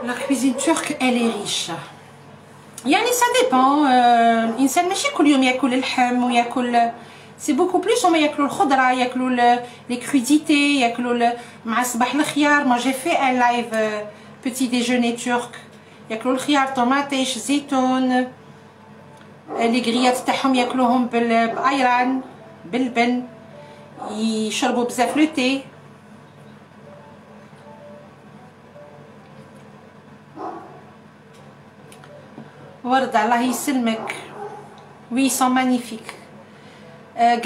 La cuisine turque elle est riche. يعني ça dépend. الانسان ماشي كل يوم ياكل اللحم وياكل. سي بوكو بلوس هما ياكلوا الخضره، ياكلوا لي كروديتي، ياكلوا مع الصباح الخيار. ما جي في ان لايف بيتي ديجوني تورك، ياكلوا الخيار طوماطيش زيتون. لي غريات تاعهم ياكلوهم بايران بالبن، يشربوا بزاف لو تي. وردة الله يسلمك. وي سون مانيفيك.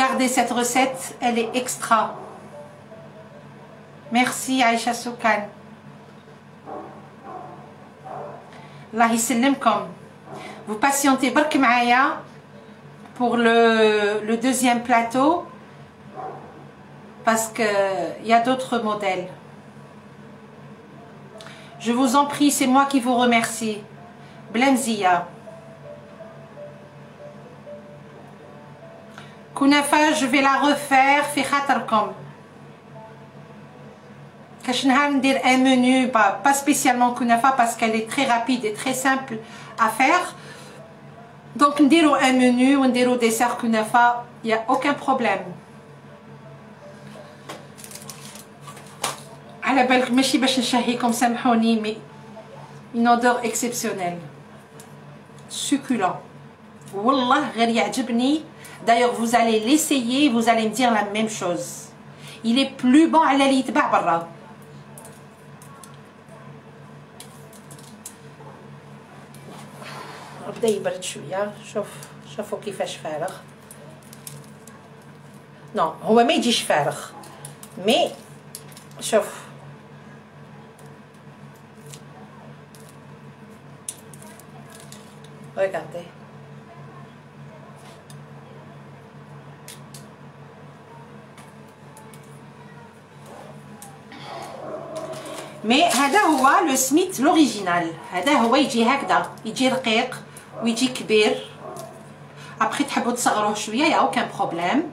Gardez cette recette, elle est extra. Merci Aïcha Soukan. الله يسلمكم. Vous patientez برك معايا pour le deuxième plateau parce que il y a d'autres modèles. Je vous en prie, c'est moi qui vous remercie. Blemzia. Kunafa, je vais la refaire في خاطركم. كاش نهار ندير un menu, pas spécialement kunafa parce qu'elle est très rapide et très simple à faire. Donc نديرو un menu ou نديرو dessert kunafa, il n'y a aucun problème. على بالك ماشي باش نشهيكم سامحوني mais une odeur exceptionnelle. Succulent. والله غير يعجبني. D'ailleurs vous allez l'essayer, vous allez me dire la même chose. Il est plus bon على اللي يتباع برا. بدا يبرد شويه. شوفوا كيفاش فارغ. نو هو ما يجيش فارغ مي شوف regardez. مي هذا هو لو سميت لوريجينال. هذا هو يجي هكذا، يجي رقيق ويجي كبير. ابخي تحبوا تصغروه شويه يا اوكان بروبليم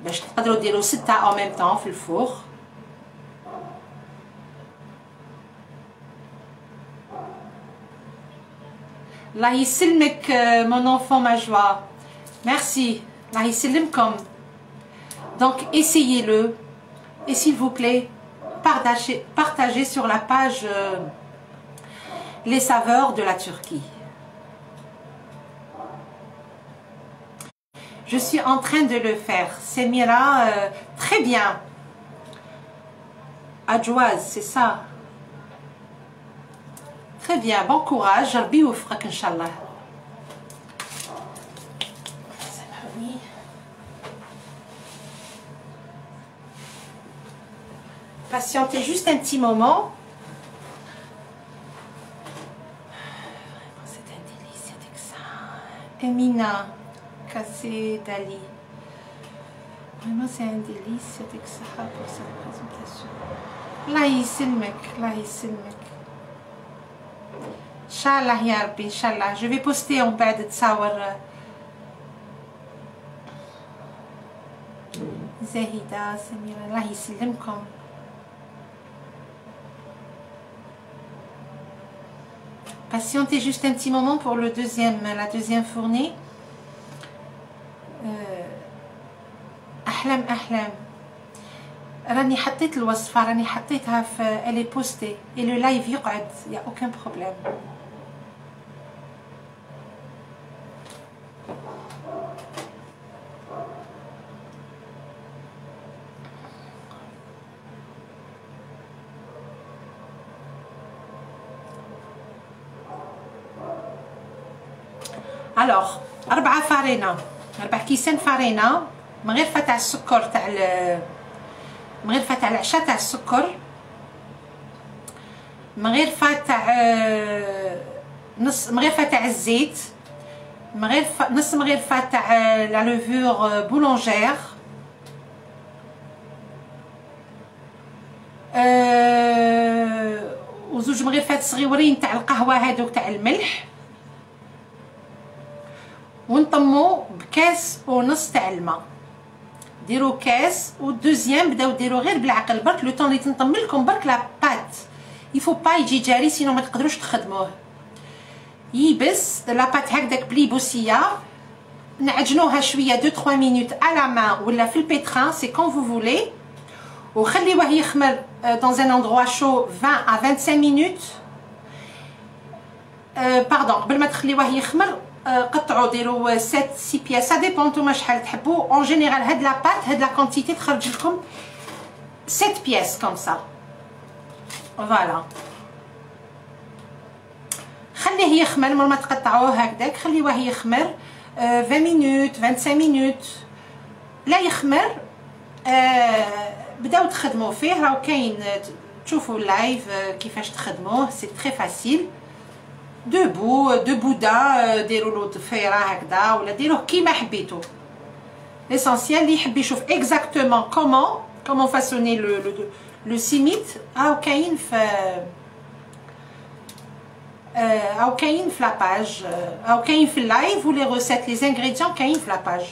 باش تقدروا ديروا 6 او ميم طون في الفوغ. الله يسلمك مون انفون ما جوا. ميرسي. الله يسلمكم. Donc essayez-le et s'il vous plaît partagez sur la page les saveurs de la Turquie. Je suis en train de le faire. Semira, très bien. Adjouaz, c'est ça. Très bien, bon courage. Rabbi oufrak, Inch'Allah. Patientez juste un petit moment. C'est un délice avec ça. Emina Kassé Dali. Vraiment, c'est un délice avec ça pour cette présentation. Allah yissilmek, Allah yissilmek. Inch'Allah ya Rabbi, Inch'Allah. Je vais poster en bas de تصاور Zahida, Samira. Allah yissilmkom. Patientez juste un petit moment pour la deuxième fournée. أحلام أحلام. راني حطيت الوصفة، راني حطيتها في elle est postée et le live يقعد، y a aucun problème. Alors 4 فارينة، 4 كيسان فارينة مغرفة تاع السكر تاع مغرفة تاع العشاء تاع السكر، مغرفة تاع نص مغرفة تاع الزيت، نص مغرفة تاع لا لوفور بولونجير، وزوج مغرفات صغيورين تاع القهوة هادوك تاع الملح، ونطمو بكاس ونص تاع الماء. ديروا كاس والدوزيام بداو ديروا غير بالعقل برك لو طون اللي تنطم لكم برك لا بات. يفو با يجي جاري سينو ما تقدروش تخدموه. يبس لا بات هكداك بلي بوسيه، نعجنوها شويه 2-3 مينوت على مان ولا في البيتران سي كون فو فولي، وخليوه يخمر dans un endroit chaud 20 à 25 minutes. باردون قبل ما تخليوه يخمر قطعوا ديروا 7-6 بياس، سا ديبون نتوما شحال تحبوا. اون جينيرال هاد لا بات هاد لا كونتيتي تخرج لكم 7 بياس كوم سا. فوالا خليه يخمر مور ما تقطعوه هكذاك، خليوه يخمر 20 مينوت 25 مينوت. لا يخمر بداو تخدموا فيه. راهو كاين تشوفوا اللايف كيفاش تخدموه، سي تري فاسيل. دو بودان ديروا له ضفيره هكذا ولا ديروه كيما حبيتو. ليسونسيال اللي يحب يشوف اكزاكتومون كومون فاسوني لو سيميت او كاين في او كاين في لاباج او كاين في اللايف و لي روسيت لي زانغريديون كاين في لاباج.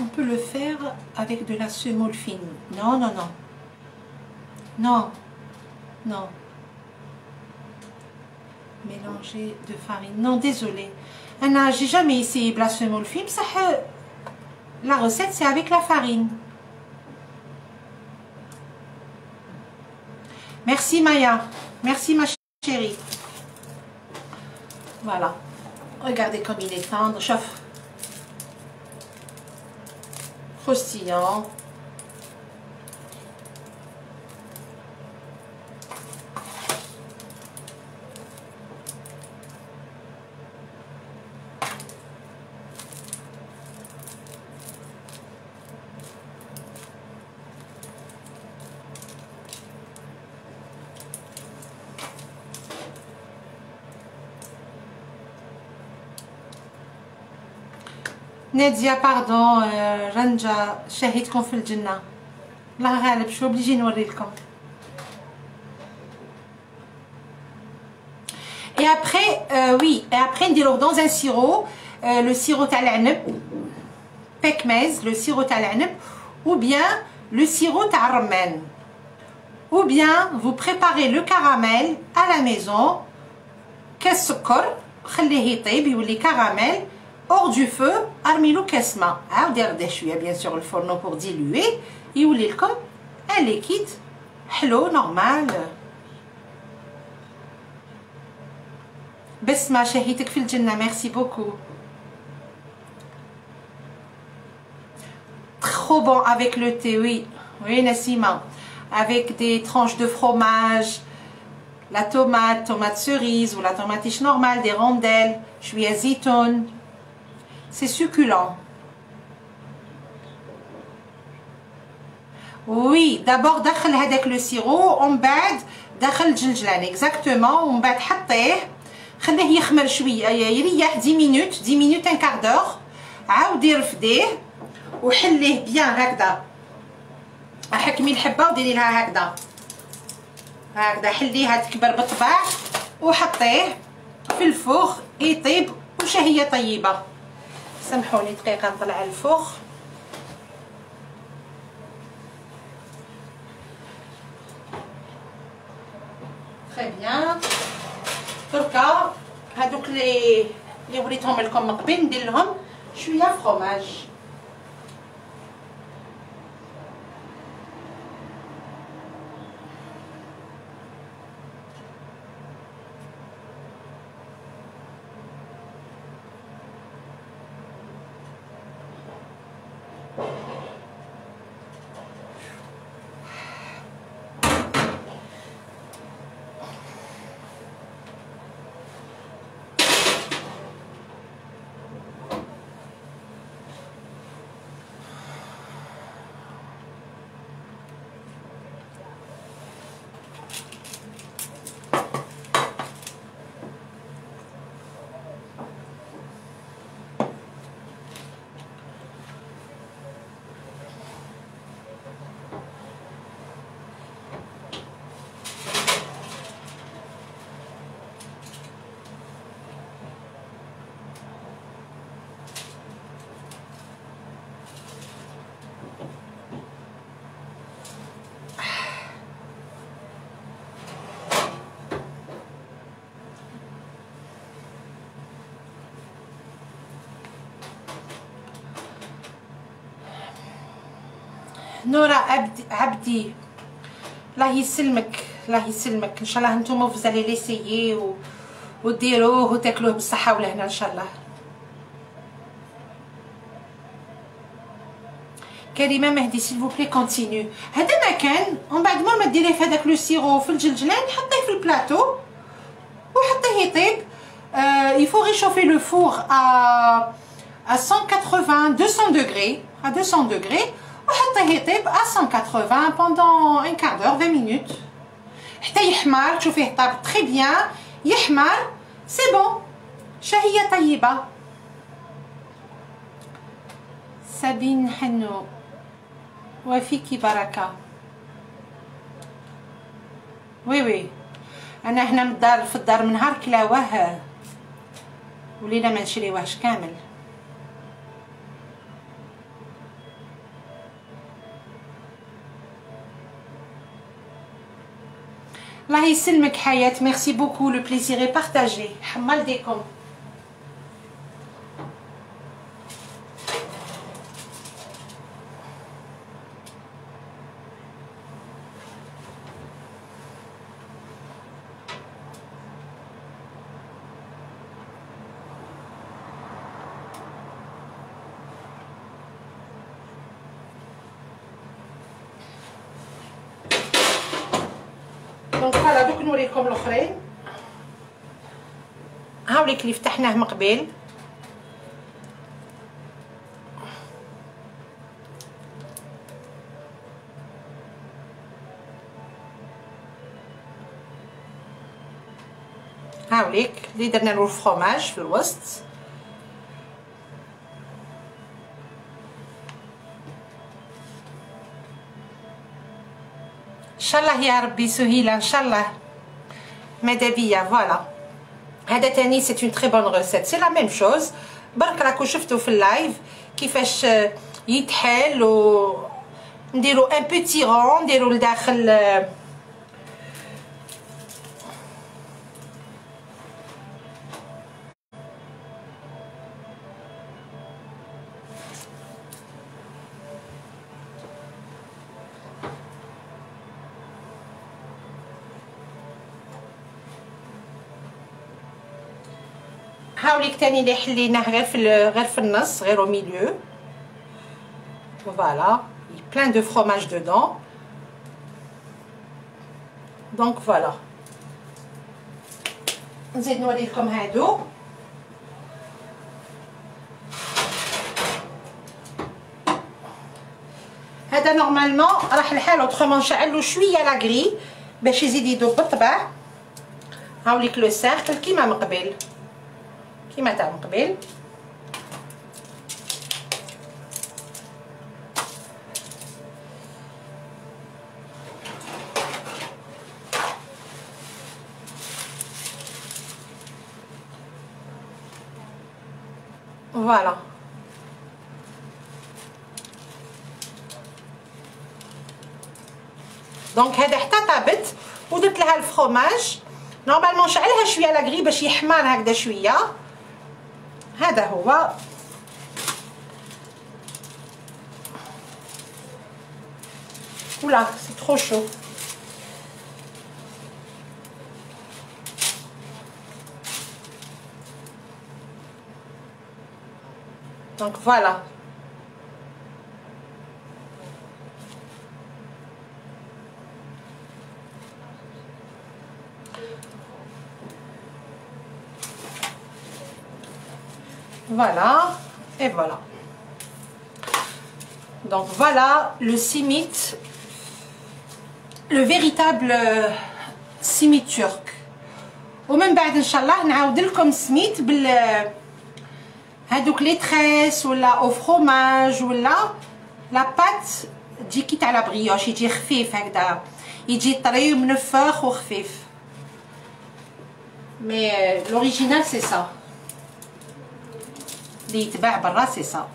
On peut le faire avec de la semoule fine. Non, non, non. Non. Non. Mélanger de farine. Non, désolé. J'ai jamais essayé de la semoule fine. La recette, c'est avec la farine. Merci Maya. Merci ma chérie. Voilà. Regardez comme il est tendre. Chauffe. Croustillant. نادية باردون رنجة شاهدكم في الجنة الله غالب شو بليجي نوري لكم. Et après oui et après نديروه dans un sirop le sirop تاع العنب pekmez le sirop تاع العنب ou bien le sirop تاع الرمان ou bien vous préparez le caramel à la maison كاس سكر خليه يطيب يولي كراميل hors du feu ارميلو كاس ماء عاودي غدا شويه bien sûr le fourneau pour diluer يولي لكم un liquide حلو normal. بسمة شهيتك في الجنة ميرسي بوكو. Trop bon avec le thé, oui. Oui, Nassima. Avec des tranches de fromage, la tomate cerise ou la tomate normale, des rondelles, شوية زيتون. C'est succulent. Oui, d'abord دخل هذاك le sirop ومن بعد دخل الجلجلان exactement ومن بعد حطيه خليه يخمر شويه يريح 10 minutes 10 minutes un quart d'heure عاودي رفديه وحليه بيان هكذا حكمي الحبه وديري لها هكذا حليها تكبر بالطبع وحطيه في الفوغ يطيب وشهيه طيبه. سامحوني دقيقه نطلع الفوغ. تري بيان. دركا هادوك اللي وريتهم لكم من قبل ندير لهم شويه فروماج. نورا عبدي الله يسلمك الله يسلمك ان شاء الله نتوما فزالي ليسيي وديروه وتاكلوه بالصحه والهنا ان شاء الله. كريمه مهدي سيل فو بلي كونتينيو. هذا مكان ومن بعد ما ديريه في هذاك لو سيرو في الجلجلان حطيه في البلاطو وحطيه يطيب. il faut réchauffer le four à 180 200 degrés à 200 degrés وحطيه يطيب à 180 pendant un quart d'heure 20 minutes حتى يحمر. تشوفيه طاب تري بيان يحمر سي بون. شهيه طيبه. سابين حنو وفيكي بركه. وي وي انا هنا من الدار في الدار من نهار كلاوه ولينا ما نشريوهش كامل. الله يسلمك حياة. ميرسي بوكو لو بليزير اي بارطاجي. حمال ديكم. دونك فوالا دوك نوريكم الاخرين. هاوليك اللي فتحناه من قبل. هاوليك اللي درنا له الفرomاج في الوسط. ان شاء الله يا ربي سهيله ان شاء الله. ماذا بيا فوالا. هذا تاني سي اون تري بون روسيت سي لا ميم شوز. برك راكو شفتو في اللايف كيفاش يتحل و نديرو ان بوتي رون نديرو لداخل هاوليك تاني اللي حليناه غير في النص غير او ميليو. فوالا plein de fromage dedans. دونك فوالا نزيد نوريكم هادو. هذا نورمالمون راح الحال اوترومون نشعلو شويه لاكري باش يزيد يذوب بالطبع. هاوليك لو سيركل كيما من قبل كيما تاع من قبل. فوالا دونك هذا حتى طابت ودرت لها الفرomاج. نورمالمون نشعلها شويه لاكري باش يحمر هكذا شويه. هذا هو. ولا سي ترو شو. دونك فوالا voilà et voilà. Donc voilà le simit, le véritable simit turc. ومن بعد ان شاء الله نعاود لكم سميت بال هادوك لي تريس ولا او فرomاج ولا لا بات تجي كي تاع لا بريوش يجي خفيف هكذا يجي طري ومنفخ وخفيف. مي لوريجينال سي سا اللي يتباع برا سي سا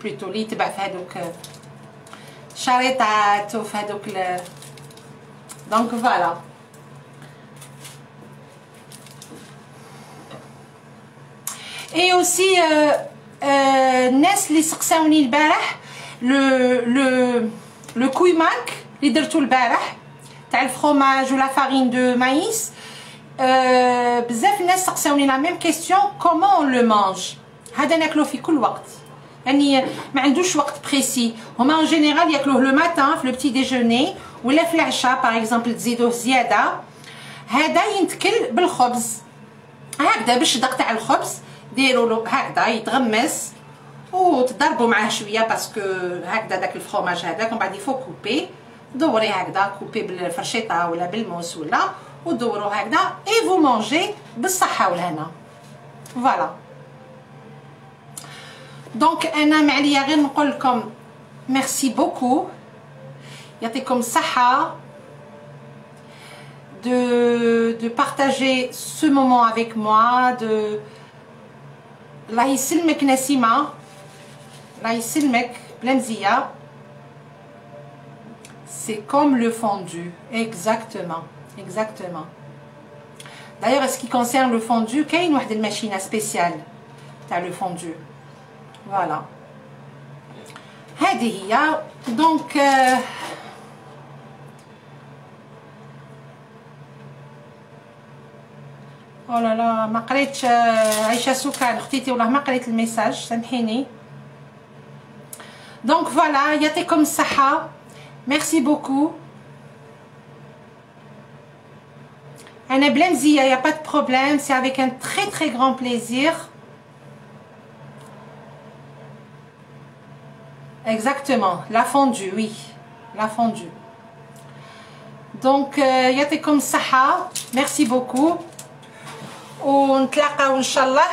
بلوتو اللي يتباع في هادوك شريطات وفي هادوك دونك فوالا. اي اوسي الناس اللي سقساوني البارح لو كويماك اللي درتو البارح تاع الفرomاج ولا فارين دو مايس. بزاف الناس سقساوني لا ميم كيسيون كومون اون لو مانج. هذا ناكلو في كل وقت يعني ما عندوش وقت بريسي. هما ان جينيرال ياكلوه لو ماتان في لو بتي ديجوني ولا في العشاء باغ اكزومبل تزيدوه زياده. هذا ينتكل بالخبز هكذا بالشدق تاع الخبز، ديروا له هكذا يتغمس وتضربوا معاه شويه باسكو هكذا داك الفرomاج هذاك، ومن بعد يفو كوبي دوري هكذا كوبي بالفرشيطه ولا بالموس ولا ودوروا هكذا اي فو مونجي بالصحه والهنا. فوالا دونك انا ما عليا غير نقول لكم ميرسي بوكو، يعطيكم الصحه de partager ce moment avec moi. De الله يسلمك نسيمة، الله يسلمك بلمزية. C'est comme le fondu, exactement, exactement. D'ailleurs, en ce qui concerne le fondu, كاين واحد الماشينة spéciale تاع le fondu. Voilà. هذه هي donc oh là là ما قريتش عايشه سكان اختيتي والله ما قريت الميساج سامحيني. دونك فوالا يعطيكم الصحه، ميرسي بوكو. انا بلا مزيه يا با دو بروبليم، سي افيك ان تري تري غران بليزير. exactement la fondue, oui la fondue. donc يعطيكم الصحه، ميرسي بوكو ونتلاقاو ان شاء الله.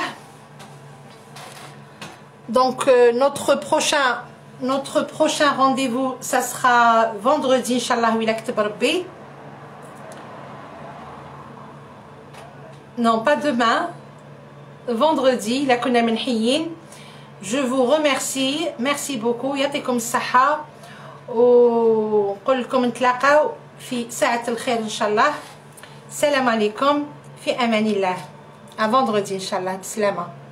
donc notre prochain rendez-vous ça sera vendredi inchallah وإلا كتب ربي. non pas demain, vendredi إلا كنا منحيين. je vous remercie, merci beaucoup. يعطيكم الصحة ونقول لكم نتلاقاو في ساعة الخير ان شاء الله. السلام عليكم، في امان الله. à vendredi inchallah. بسلامة.